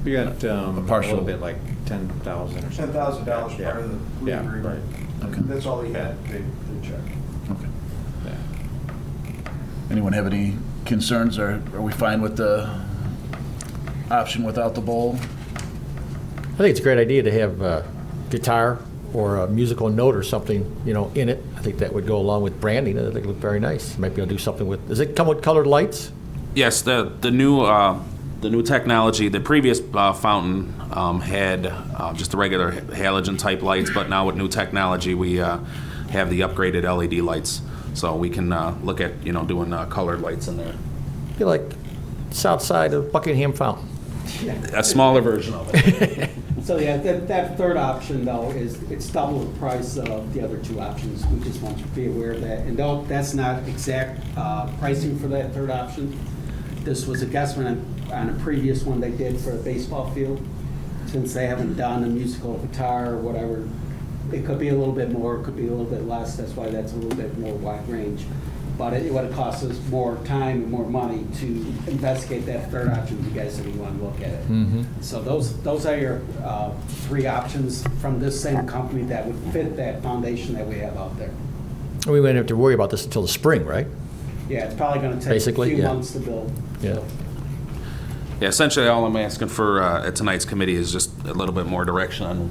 We got a partial little bit, like 10,000 or something. $10,000 part of the Yeah, agreement. right. Okay. That's all he had, they check. Okay. Anyone have any concerns, or are we fine with the option without the bowl? I think it's a great idea to have a guitar or a musical note or something, in it. I think that would go along with branding. I think it would look very nice. Might be able to do something with, does it come with colored lights? Yes, the new technology, the previous fountain had just the regular halogen type lights, but now with new technology, we have the upgraded LED lights. So we can look at, doing colored lights in there. Be like south side of Buckingham Fountain. A smaller version of it. So yeah, that third option though it's double the price of the other 2 options. We just want you to be aware of that. And though that's not exact pricing for that third option, this was a guesstimate on a previous one they did for a baseball field. Since they haven't done a musical guitar or whatever, it could be a little bit more, it could be a little bit less. That's why that's a little bit more wide range. But it would have cost us more time and more money to investigate that third option if you guys didn't want to look at it. Mm-hmm. So those are your 3 options from this same company that would fit that foundation that we have out there. We won't have to worry about this until the spring, right? Yeah, it's probably going to take Basically, a few yeah. months to build. Yeah. Yeah, essentially, all I'm asking for at tonight's committee is just a little bit more direction on,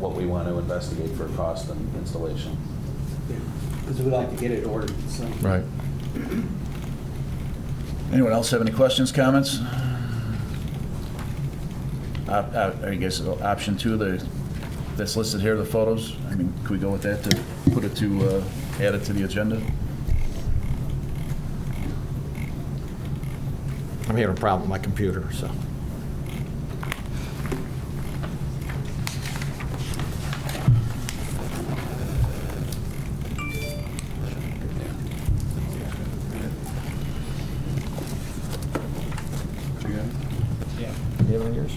what we want to investigate for cost and installation. Because we'd like to get it ordered, so. Right. Anyone else have any questions, comments? I guess option 2, that's listed here, the photos. I mean, could we go with that to put it to, add it to the agenda? I'm having a problem with my computer, so. Yeah. You have it in yours?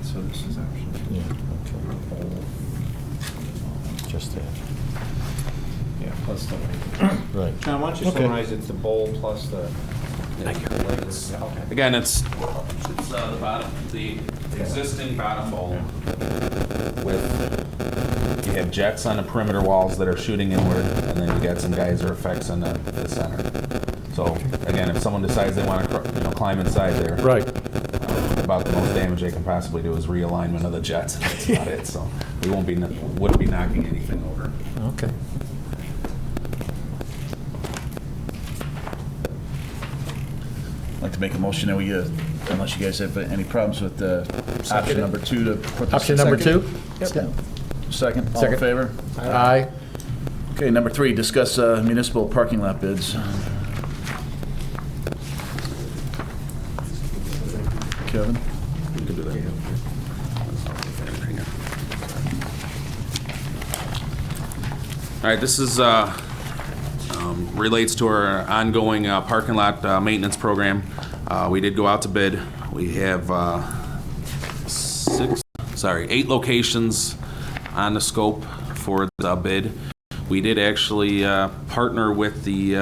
So this is option. Yeah. Okay. Just that. Yeah, plus the Right. John, why don't you Okay. summarize, it's the bowl plus the... Okay. Again, it's the bottom, the existing bottom bowl with, you have jets on the perimeter walls that are shooting inward, and then you got some geyser effects in the center. So again, if someone decides they want to climb inside there, Right. about the most damage they can possibly do is realignment of the jets. That's about it. So we wouldn't be knocking anything over. Okay. I'd like to make a motion that we, unless you guys have any problems with option number 2 to put this Option to number second? 2? Yep. Second, all in Second. favor? Aye. Okay, number 3, discuss municipal parking lot bids. Kevin? You can do that. All right, this is relates to our ongoing parking lot maintenance program. We did go out to bid. We have 8 locations on the scope for the bid. We did actually partner with the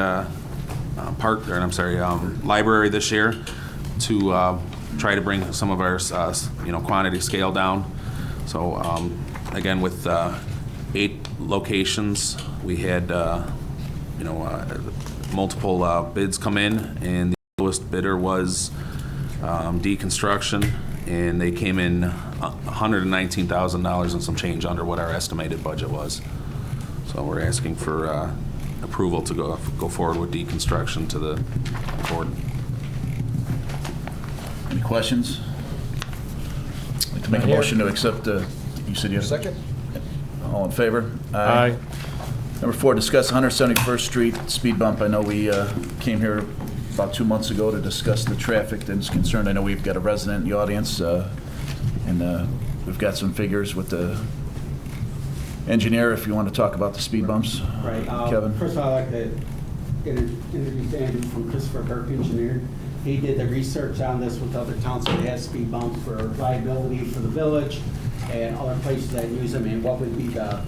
library this year to try to bring some of our quantity scale down. So again, with 8 locations, we had multiple bids come in, and the lowest bidder was Deconstruction, and they came in $119,000 and some change under what our estimated budget was. So we're asking for approval to go forward with Deconstruction to the board. Any questions? I'd like to make a Not here. motion to accept, you said you have... Second? All in favor? Aye. Number 4, discuss 171st Street speed bump. I know we came here about 2 months ago to discuss the traffic that's concerned. I know we've got a resident in the audience, and we've got some figures with the engineer, if you want to talk about the speed bumps. Right. Kevin? First of all, I'd like to introduce Andrew from Christopher Burke Engineer. He did the research on this with other towns that have speed bumps for liability for the village and other places that use them, and what would be the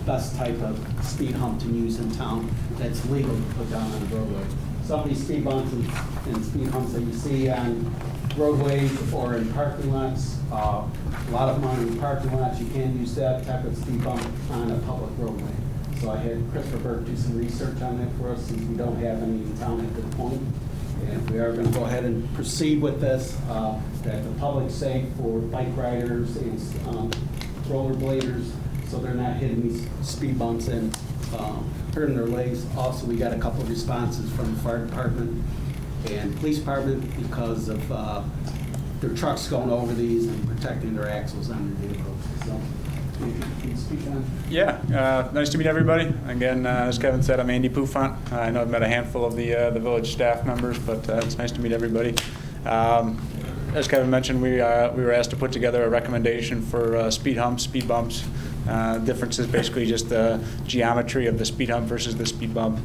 best type of speed hump to use in town that's legal to put down on the roadway. Some of these speed bumps and speed humps that you see on roadways or in parking lots, a lot of them are in parking lots. You can't use that type of speed bump on a public roadway. So I had Christopher Burke do some research on that for us, since we don't have any in town at this point. And we are going to go ahead and proceed with this, that the public's safe for bike riders and rollerbladers, so they're not hitting these speed bumps and hurting their legs. Also, we got a couple of responses from the fire department and police department because of their trucks going over these and protecting their axles on their vehicles. So, can you speak on? Yeah, nice to meet everybody. Again, as Kevin said, I'm Andy Poufant. I know I've met a handful of the village staff members, but it's nice to meet everybody. As Kevin mentioned, we were asked to put together a recommendation for speed humps, speed bumps. Difference is basically just the geometry of the speed hump versus the speed bump.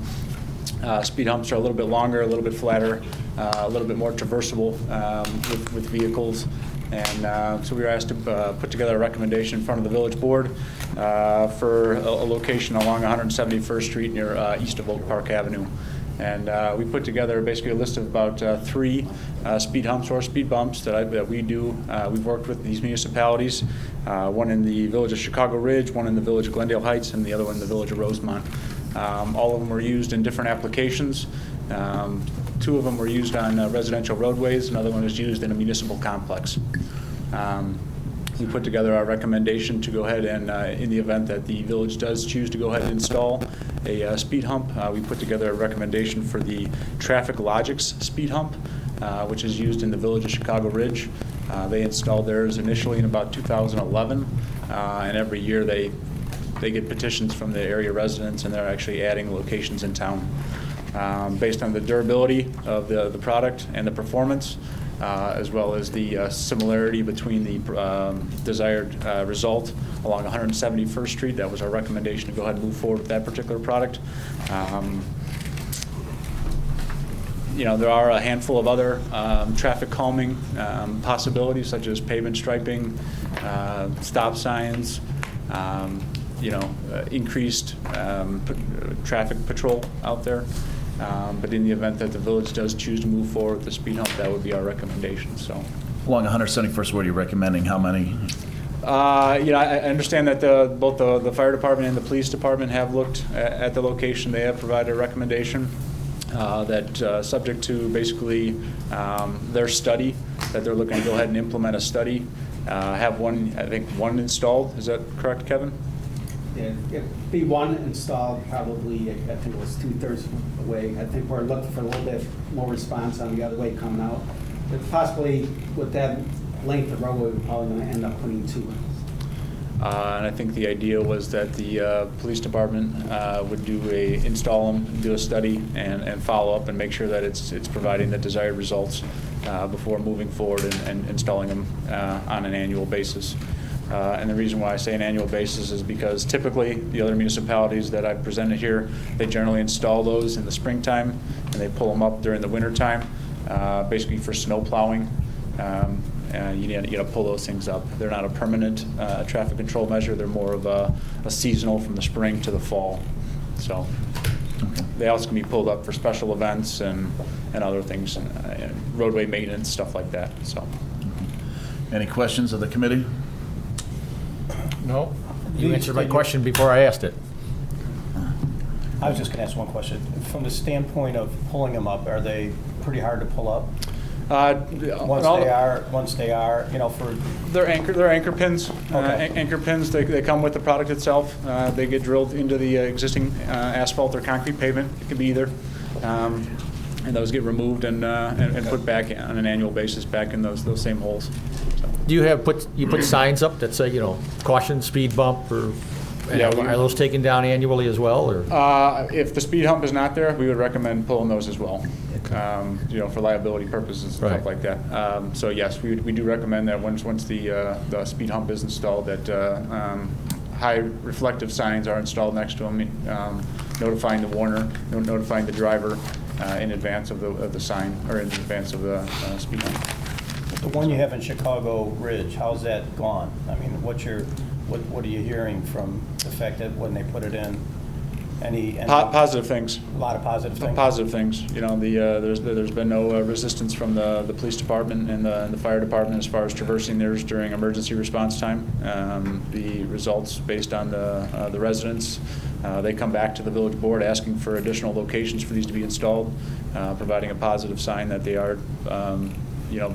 Speed humps are a little bit longer, a little bit flatter, a little bit more traversable with vehicles. And so we were asked to put together a recommendation in front of the village board for a location along 171st Street near east of Oak Park Avenue. And we put together basically a list of about 3 speed humps or speed bumps that we do. We've worked with these municipalities, one in the village of Chicago Ridge, one in the village of Glendale Heights, and the other one in the village of Rosemont. All of them were used in different applications. Two of them were used on residential roadways, another one is used in a municipal complex. We put together our recommendation to go ahead and, in the event that the village does choose to go ahead and install a speed hump, we put together a recommendation for the Traffic Logics speed hump, which is used in the village of Chicago Ridge. They installed theirs initially in about 2011, and every year they get petitions from the area residents, and they're actually adding locations in town. Based on the durability of the product and the performance, as well as the similarity between the desired result along 171st Street. That was our recommendation to go ahead and move forward with that particular product. There are a handful of other traffic calming possibilities, such as pavement striping, stop signs, increased traffic patrol out there. But in the event that the village does choose to move forward with the speed hump, that would be our recommendation. So, Along 171st, what are you recommending? How many? I understand that both the fire department and the police department have looked at the location. They have provided a recommendation that, subject to basically their study, that they're looking to go ahead and implement a study, have one installed. Is that correct, Kevin? Yeah, it'd be one installed probably, I think it was 2/3 away. I think we're looking for a little bit more response on the other way coming out. But possibly with that length of roadway, we're probably going to end up putting two. And I think the idea was that the police department would install them, do a study, and follow up and make sure that it's providing the desired results before moving forward and installing them on an annual basis. And the reason why I say an annual basis is because typically the other municipalities that I've presented here, they generally install those in the springtime and they pull them up during the wintertime, basically for snow plowing. You got to pull those things up. They're not a permanent traffic control measure. They're more of a seasonal from the spring to the fall. So they also can be pulled up for special events and other things, and roadway maintenance, stuff like that. So, Any questions of the committee? No? You answered my question before I asked it. I was just going to ask one question. From the standpoint of pulling them up, are they pretty hard to pull up? Once they are, for... They're anchor pins. Okay. Anchor pins, they come with the product itself. They get drilled into the existing asphalt or concrete pavement. It could be either. And those get removed and put back on an annual basis back in those same holes. So. Do you put signs up that say, caution, speed bump, or Yeah, are those taken down annually as well, or? If the speed hump is not there, we would recommend pulling those as well. For liability purposes and stuff Right. like that. So yes, we do recommend that once the speed hump is installed, that high reflective signs are installed next to them, notifying the warner, notifying the driver in advance of the sign, or in advance of the speed hump. The one you have in Chicago Ridge, how's that gone? I mean, what are you hearing from the fact that when they put it in, any Positive things. A lot of positive things? Positive things. There's been no resistance from the police department and the fire department as far as traversing theirs during emergency response time. The results based on the residents, they come back to the village board asking for additional locations for these to be installed, providing a positive sign that they are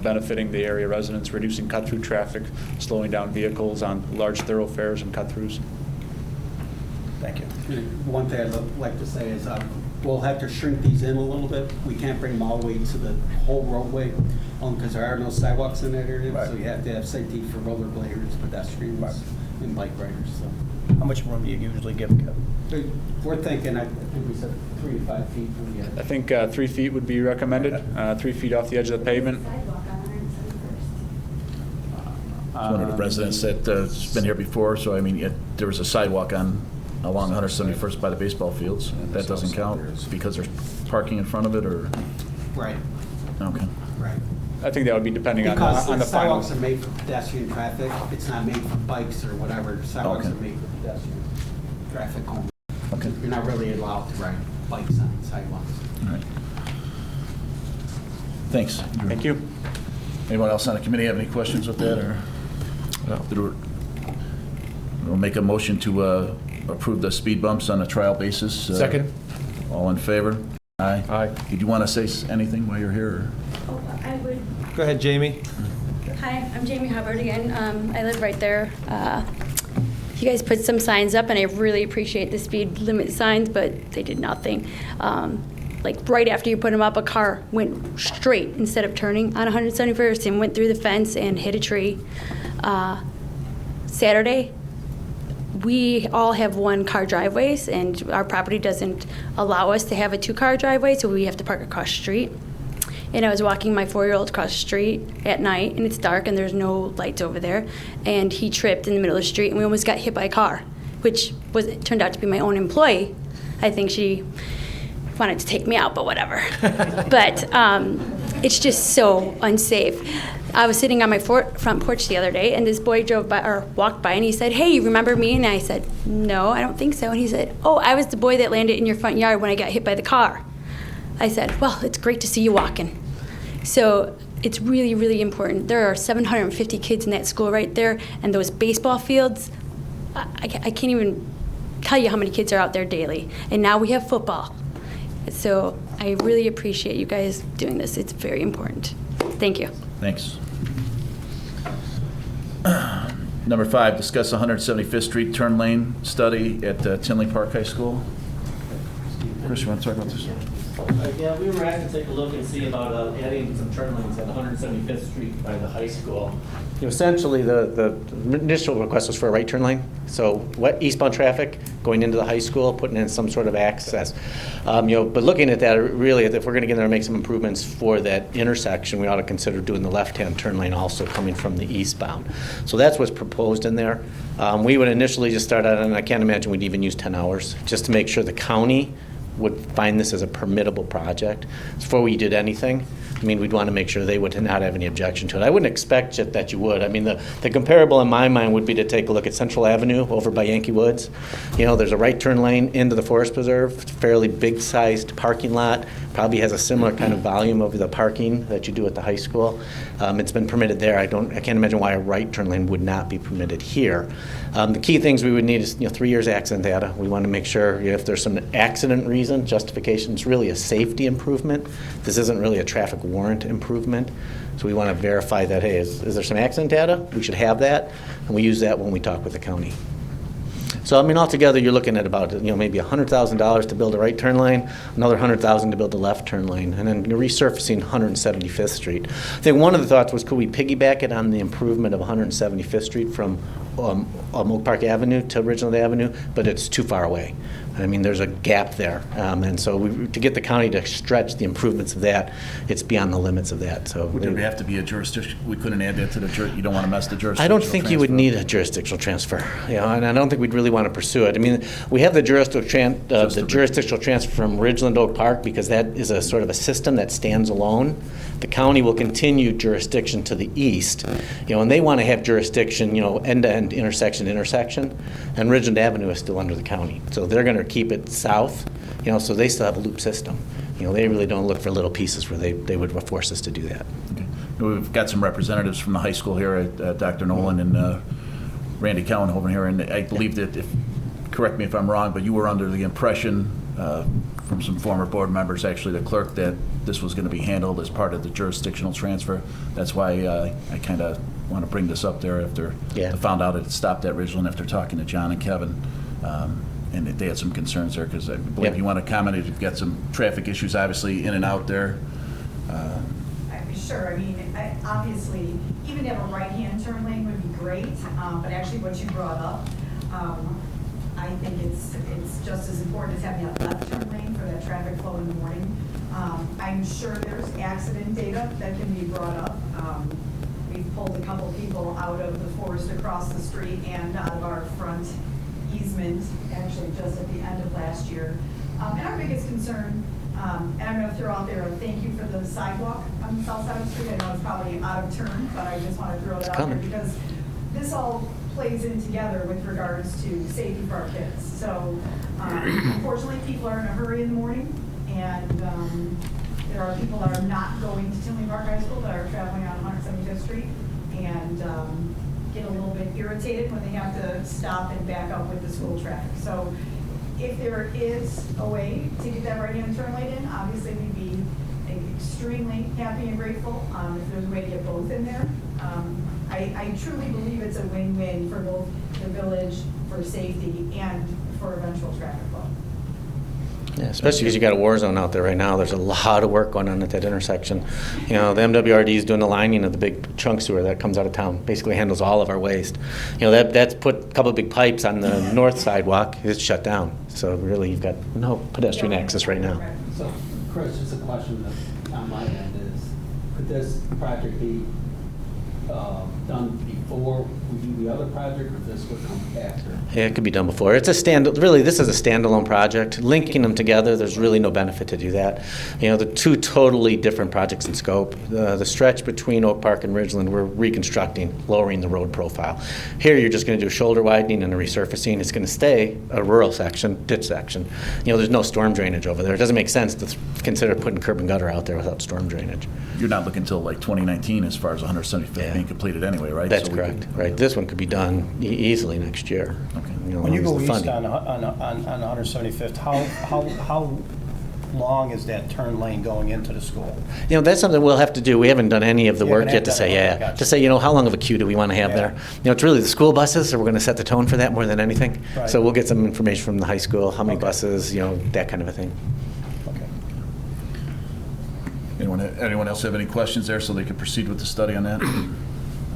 benefiting the area residents, reducing cut-through traffic, slowing down vehicles on large thoroughfares and cut-throughs. Thank you. One thing I'd like to say is we'll have to shrink these in a little bit. We can't bring them all the way to the whole roadway because there are no sidewalks in that area. Right. So you have to have safety for rollerbladers, pedestrians, and bike riders. So. How much room do you usually give, Kevin? We're thinking, I think we said 3 to 5 feet from the edge. I think 3 feet would be recommended, 3 feet off the edge of the pavement. One of the residents that's been here before, so I mean, there was a sidewalk along 171st by the baseball fields. That doesn't count because there's parking in front of it, or? Right. Okay. Right. I think that would be depending on Because the final. sidewalks are made for pedestrian traffic. It's not made for bikes or whatever. Sidewalks Okay. are made for pedestrian traffic only. Okay. You're not really allowed to ride bikes on sidewalks. All right. Thanks. Thank you. Anyone else on the committee have any questions with that, or? No. We'll make a motion to approve the speed bumps on a trial basis. Second. All in favor? Aye. Aye. Did you want to say anything while you're here? Oh, I would. Go ahead, Jamie. Hi, I'm Jamie Hubbard again. I live right there. You guys put some signs up, and I really appreciate the speed limit signs, but they did nothing. Like right after you put them up, a car went straight instead of turning on 171st and went through the fence and hit a tree. Saturday, we all have one-car driveways, and our property doesn't allow us to have a two-car driveway, so we have to park across the street. And I was walking my 4-year-old across the street at night, and it's dark, and there's no lights over there, and he tripped in the middle of the street, and we almost got hit by a car, which turned out to be my own employee. I think she wanted to take me out, but whatever. But it's just so unsafe. I was sitting on my front porch the other day, and this boy drove by or walked by, and he said, "Hey, you remember me?" And I said, "No, I don't think so." And he said, "Oh, I was the boy that landed in your front yard when I got hit by the car." I said, "Well, it's great to see you walking." So it's really, really important. There are 750 kids in that school right there, and those baseball fields, I can't even tell you how many kids are out there daily. And now we have football. So I really appreciate you guys doing this. It's very important. Thank you. Thanks. Number 5, discuss 175th Street turn lane study at Tinley Park High School. Chris, you want to talk about this? Yeah, we were asked to take a look and see about adding some turn lanes at 175th Street by the high school. Essentially, the initial request was for a right turn lane, so eastbound traffic going into the high school, putting in some sort of access. But looking at that, really, if we're going to get there and make some improvements for that intersection, we ought to consider doing the left-hand turn lane also coming from the eastbound. So that's what's proposed in there. We would initially just start out, and I can't imagine we'd even use 10 hours, just to make sure the county would find this as a permittable project. Before we did anything, we'd want to make sure they would not have any objection to it. I wouldn't expect that you would. The comparable in my mind would be to take a look at Central Avenue over by Yankee Woods. There's a right turn lane into the Forest Preserve, fairly big-sized parking lot, probably has a similar kind of volume of the parking that you do at the high school. It's been permitted there. I can't imagine why a right turn lane would not be permitted here. The key things we would need is 3 years accident data. We want to make sure if there's some accident reason, justification, it's really a safety improvement. This isn't really a traffic warrant improvement. So we want to verify that, hey, is there some accident data? We should have that, and we use that when we talk with the county. So, altogether, you're looking at about, maybe $100,000 to build a right turn lane, another $100,000 to build a left turn lane, and then you're resurfacing 175th Street. I think one of the thoughts was, could we piggyback it on the improvement of 175th Street from Oak Park Avenue to Ridgeland Avenue, but it's too far away. There's a gap there, and so to get the county to stretch the improvements of that, it's beyond the limits of that. So would there have to be a jurisdiction? We couldn't add that to the jurisdiction. You don't want to mess the jurisdiction. I don't think you would need a jurisdictional transfer, and I don't think we'd really want to pursue it. We have the jurisdictional transfer from Ridgeland Oak Park because that is a sort of a system that stands alone. The county will continue jurisdiction to the east, and they want to have jurisdiction, end-to-end, intersection to intersection, and Ridgeland Avenue is still under the county, so they're going to keep it south, so they still have a loop system. They really don't look for little pieces where they would force us to do that. Okay. We've got some representatives from the high school here, Dr. Nolan and Randy Cowan over here, and I believe that, correct me if I'm wrong, but you were under the impression from some former board members, actually the clerk, that this was going to be handled as part of the jurisdictional transfer. That's why I kind of want to bring this up there after I found out it stopped at Ridgeland after talking to John and Kevin. And they had some concerns there, because I believe you want to comment if you've got some traffic issues, obviously, in and out there. Sure. Obviously, even to have a right-hand turn lane would be great, but actually what you brought up, I think it's just as important as having a left turn lane for that traffic flow in the morning. I'm sure there's accident data that can be brought up. We've pulled a couple people out of the forest across the street and out of our front easement, actually just at the end of last year. And our biggest concern, and I'm going to throw out there a thank you for the sidewalk on the south side of the street. I know it's probably out of turn, but I just want to throw that out there because this all plays in together with regards to safety for our kids. So unfortunately, people are in a hurry in the morning, and there are people that are not going to Tinley Park High School that are traveling on 175th Street and get a little bit irritated when they have to stop and back up with the school traffic. So If there is a way to get that right-hand turn lane in, obviously we'd be extremely happy and grateful if there's a way to get both in there. I truly believe it's a win-win for both the village, for safety, and for eventual traffic flow. Yeah, especially because you got a war zone out there right now. There's a lot of work going on at that intersection. You know, the MWRD is doing the lining of the big trunk sewer that comes out of town, basically handles all of our waste. You know, that's put a couple of big pipes on the north sidewalk. It's shut down. So really, you've got no pedestrian access right now. So, Chris, just a question on my end is, could this project be done before we do the other project, or this would come after? Yeah, it could be done before. It's really, this is a standalone project. Linking them together, there's really no benefit to do that. You know, the two totally different projects in scope. The stretch between Oak Park and Ridgeland, we're reconstructing, lowering the road profile. Here, you're just going to do shoulder widening and a resurfacing. It's going to stay a rural section, ditch section. You know, there's no storm drainage over there. It doesn't make sense to consider putting curb and gutter out there without storm drainage. You're not looking until like 2019 as far as 175th being completed anyway, right? That's So we correct. could- Right. This one could be done easily next year. Okay. You know, When you as long go as east the funding- on 175th, how long is that turn lane going into the school? You know, that's something we'll have to do. We haven't done any of the You work haven't yet to done say, it. yeah, Gotcha. to say, you know, how long of a queue do we want to have there? You know, it's really the school buses, so we're going to set the tone for that more than anything. Right. So we'll get some information from the high school, how many buses, you know, that kind of a thing. Anyone else have any questions there so they can proceed with the study on that?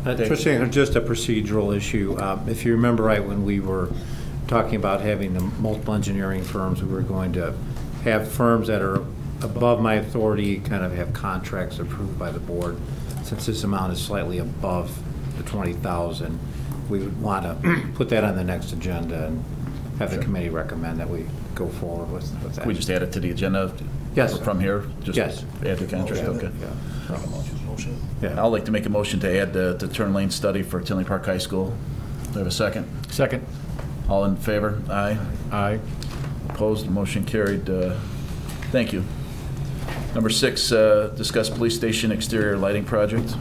Trustee, just a procedural issue. If you remember right, when we were talking about having the multiple engineering firms, we were going to have firms that are above my authority kind of have contracts approved by the board. Since this amount is slightly above the 20,000, we would want to put that on the next agenda and have the committee recommend that we go forward with that. Can we just add it to the agenda? Yes. From here? Just Yes. Add the contract, okay. Yeah. I'd like to make a motion to add the turn lane study for Tinley Park High School. Do I have a second? Second. All in favor? Aye. Aye. Opposed? Motion carried. Thank you. Number 6, discuss police station exterior lighting project.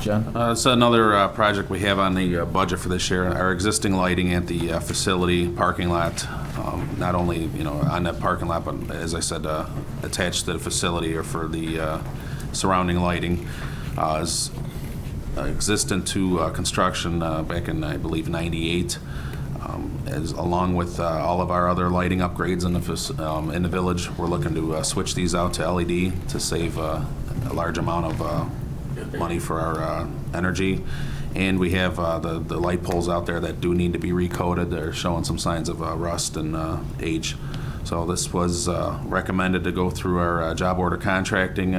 John? It's another project we have on the budget for this year. Our existing lighting at the facility parking lot, not only, you know, on that parking lot, but as I said, attached to the facility or for the surrounding lighting, is existent to construction back in, I believe, '98. As along with all of our other lighting upgrades in the village, we're looking to switch these out to LED to save a large amount of money for our energy. And we have the light poles out there that do need to be recoated. They're showing some signs of rust and age. So this was recommended to go through our job order contracting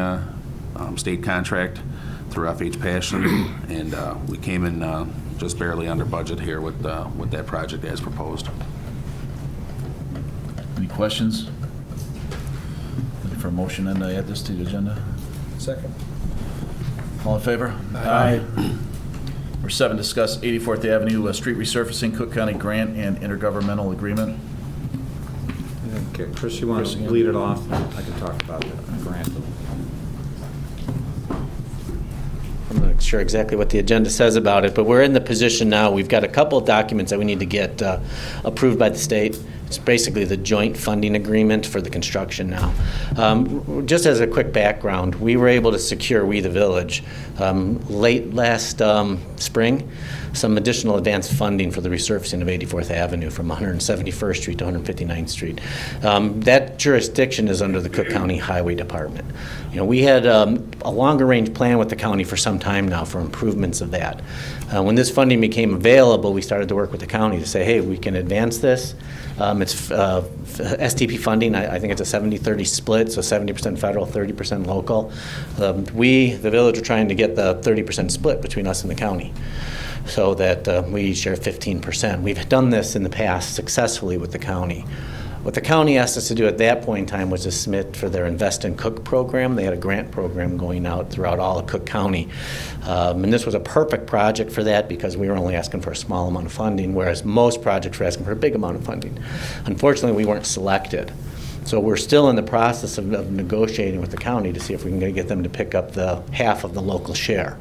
state contract through FH Passion, and we came in just barely under budget here with that project as proposed. Any questions? Looking for a motion and to add this to the agenda? Second. All in favor? Aye. Number 7, discuss 84th Avenue street resurfacing, Cook County grant and intergovernmental agreement. Okay, Chris, you want to lead it off? I can talk about the grant. I'm not sure exactly what the agenda says about it, but we're in the position now, we've got a couple of documents that we need to get approved by the state. It's basically the joint funding agreement for the construction now. Just as a quick background, we were able to secure, we the village, late last spring, some additional advanced funding for the resurfacing of 84th Avenue from 171st Street to 159th Street. That jurisdiction is under the Cook County Highway Department. You know, we had a longer range plan with the county for some time now for improvements of that. When this funding became available, we started to work with the county to say, hey, we can advance this. It's STP funding. I think it's a 70-30 split, so 70% federal, 30% local. We, the village, are trying to get the 30% split between us and the county so that we share 15%. We've done this in the past successfully with the county. What the county asked us to do at that point in time was to submit for their Invest in Cook program. They had a grant program going out throughout all of Cook County. And this was a perfect project for that because we were only asking for a small amount of funding, whereas most projects were asking for a big amount of funding. Unfortunately, we weren't selected. So we're still in the process of negotiating with the county to see if we can get them to pick up the half of the local share.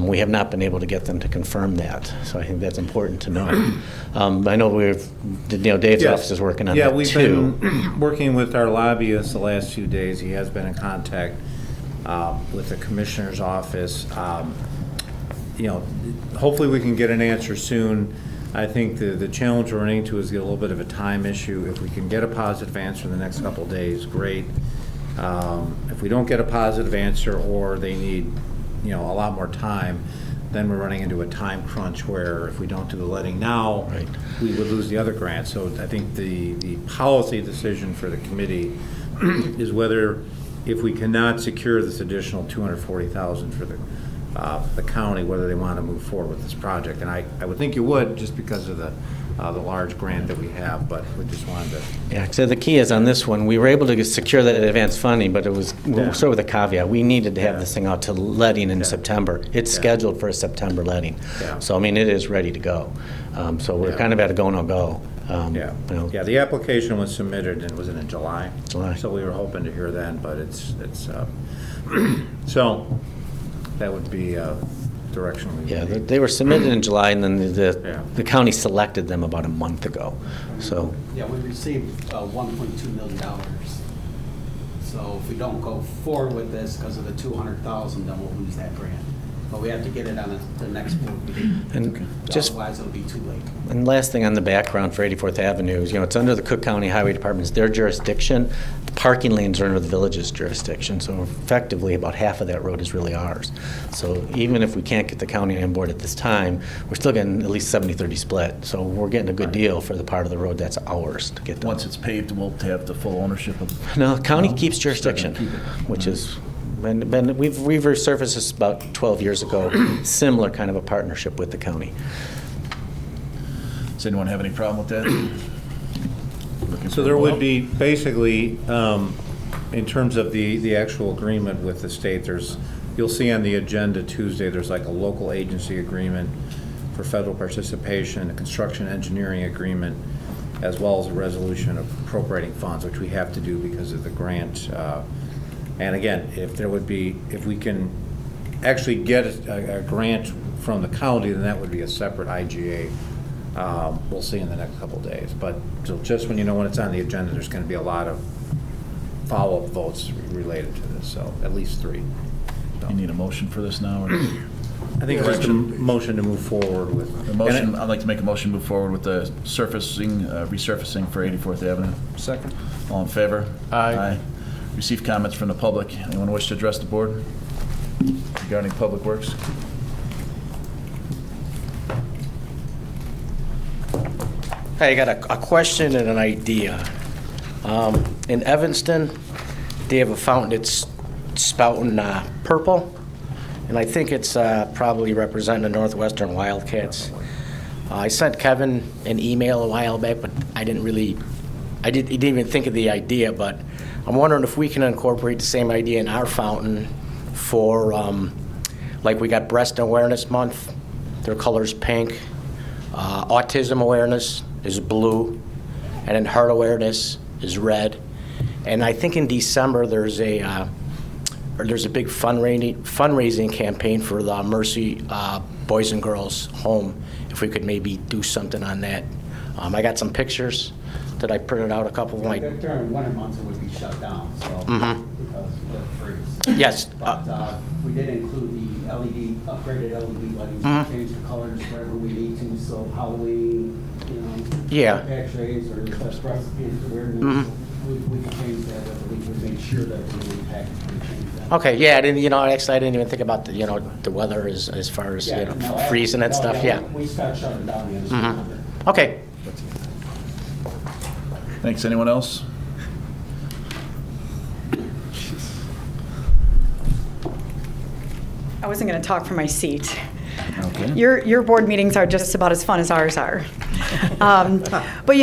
We have not been able to get them to confirm that, so I think that's important to know. I know Dave's Yes. office is working on Yeah, that we've too. been working with our lobbyist the last few days. He has been in contact with the commissioner's office. Hopefully we can get an answer soon. I think the challenge we're running into is get a little bit of a time issue. If we can get a positive answer in the next couple of days, great. If we don't get a positive answer or they need, a lot more time, then we're running into a time crunch where if we don't do the letting now, we would lose the other grant. So I think the policy decision for the committee is whether, if we cannot secure this additional $240,000 for the county, whether they want to move forward with this project. And I would think you would, just because of the large grant that we have, but we just wanted to. Yeah, so the key is on this one, we were able to secure that advance funding, but it was sort of with a caveat. We needed to have this thing out to letting in September. It's scheduled for a September letting. Yeah. So, it is ready to go. So we're kind of at a go, no go. The application was submitted, and was it in July? July. So we were hoping to hear then, but it's so that would be direction we Yeah, need. they were submitted in July, and then the county selected them about a month ago. So, Yeah, we received $1.2 million. So if we don't go forward with this because of the $200,000, then we'll lose that grant. But we have to get it on the next board meeting. And just- Otherwise, it'll be too late. and last thing on the background for 84th Avenue is, it's under the Cook County Highway Department's their jurisdiction. The parking lanes are under the village's jurisdiction, so effectively about half of that road is really ours. So even if we can't get the county on board at this time, we're still getting at least 70-30 split. So we're getting a good deal for the part of the road that's ours to get done. Once it's paved, we'll have the full ownership of it. No, the county keeps jurisdiction, which is, we've resurfaced this about 12 years ago, similar kind of a partnership with the county. Does anyone have any problem with that? So there would be, basically, in terms of the actual agreement with the state, you'll see on the agenda Tuesday, there's like a local agency agreement for federal participation, a construction engineering agreement, as well as a resolution of appropriating funds, which we have to do because of the grant. And again, if we can actually get a grant from the county, then that would be a separate IGA. We'll see in the next couple of days. But so just when it's on the agenda, there's going to be a lot of follow-up votes related to this, so at least 3. So. You need a motion for this now? Or? I think it's just a motion to move forward with. The motion, I'd like to make a motion to move forward with the resurfacing for 84th Avenue. Second. All in favor? Aye. Receive comments from the public. Anyone wish to address the board regarding Public Works? Hey, I got a question and an idea. In Evanston, they have a fountain that's spouting purple, and I think it's probably representing the Northwestern Wildcats. I sent Kevin an email a while back, but he didn't even think of the idea, but I'm wondering if we can incorporate the same idea in our fountain for, like we got Breast Awareness Month, their color's pink, autism awareness is blue, and then heart awareness is red. And I think in December there's a big fundraising campaign for the Mercy Boys and Girls Home. If we could maybe do something on that. I got some pictures that I printed out a couple of my. During winter months, it would be shut down, so because of the freeze. Yes. But we did include the upgraded LED lighting, change the colors wherever we need to, so Halloween, Yeah. X-rays or breast cancer awareness, we can change that, I believe, we make sure that we package, we change that. Okay, yeah, I didn't even think about the weather as far as, freezing and stuff, yeah. We start shutting down the end. Okay. Thanks. Anyone else? I wasn't going to talk from my seat. Okay. Your board meetings are just about as fun as ours are. But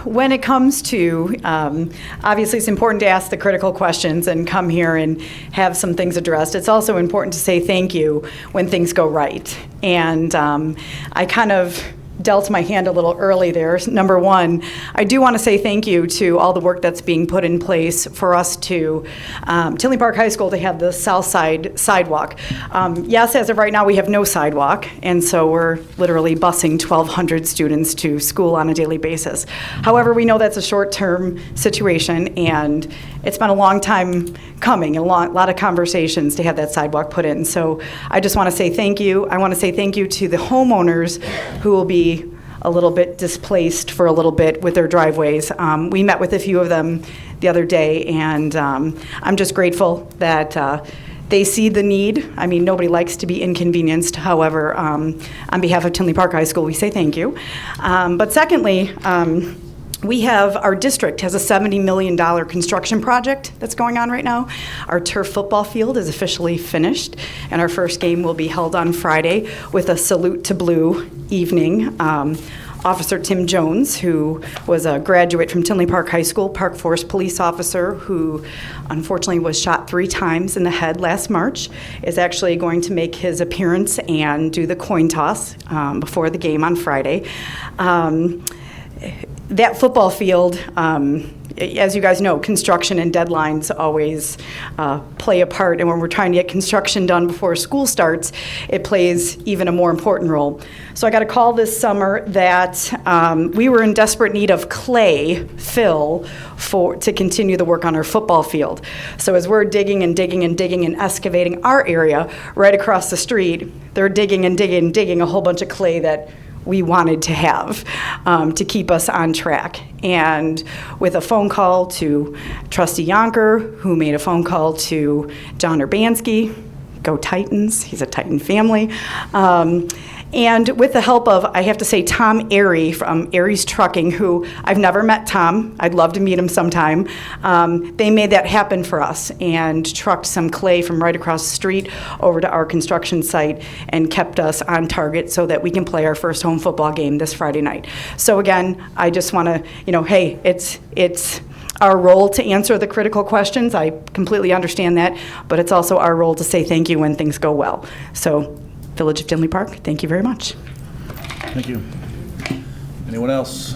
when it comes to, obviously it's important to ask the critical questions and come here and have some things addressed. It's also important to say thank you when things go right. And I kind of dealt my hand a little early there. Number one, I do want to say thank you to all the work that's being put in place for us to, Tinley Park High School to have the south side sidewalk. Yes, as of right now, we have no sidewalk, and so we're literally busing 1,200 students to school on a daily basis. However, we know that's a short-term situation, and it's been a long time coming, a lot of conversations to have that sidewalk put in. So I just want to say thank you. I want to say thank you to the homeowners who will be a little bit displaced for a little bit with their driveways. We met with a few of them the other day, and I'm just grateful that they see the need. I mean, nobody likes to be inconvenienced. However, on behalf of Tinley Park High School, we say thank you. But secondly, our district has a $70 million construction project that's going on right now. Our turf football field is officially finished, and our first game will be held on Friday with a Salute to Blue evening. Officer Tim Jones, who was a graduate from Tinley Park High School, Park Forest police officer who unfortunately was shot 3 times in the head last March, is actually going to make his appearance and do the coin toss before the game on Friday. That football field, as you guys know, construction and deadlines always play a part. And when we're trying to get construction done before school starts, it plays even a more important role. So I got a call this summer that we were in desperate need of clay fill to continue the work on our football field. So as we're digging and digging and digging and excavating our area, right across the street, they're digging and digging and digging a whole bunch of clay that we wanted to have to keep us on track. And with a phone call to Trustee Yonker, who made a phone call to John Urbanski, go Titans, he's a Titan family, and with the help of, I have to say, Tom Airy from Airy's Trucking, who I've never met Tom. I'd love to meet him sometime. They made that happen for us and trucked some clay from right across the street over to our construction site and kept us on target so that we can play our first home football game this Friday night. So again, I just want to, hey, it's our role to answer the critical questions. I completely understand that, but it's also our role to say thank you when things go well. So, Village of Tinley Park, thank you very much. Thank you. Anyone else?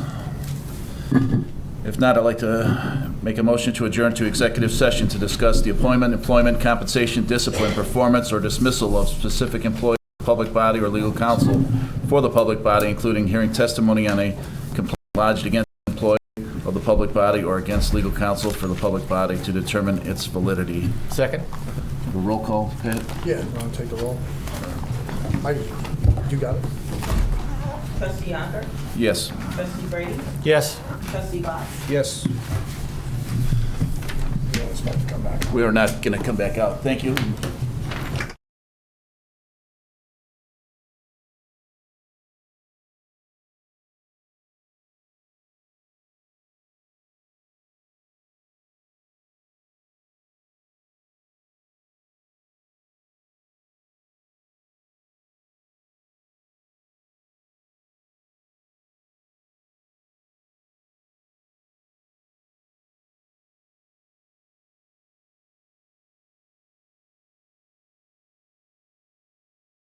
If not, I'd like to make a motion to adjourn to executive session to discuss the appointment, employment, compensation, discipline, performance, or dismissal of specific employees of the public body or legal counsel for the public body, including hearing testimony on a complaint lodged against an employee of the public body or against legal counsel for the public body to determine its validity. Second. A roll call, Pat? Yeah, you want to take the roll? You got it. Trustee Yonker? Yes. Trustee Brady? Yes. Trustee Box? Yes. You want to come back? We are not going to come back out. Thank you.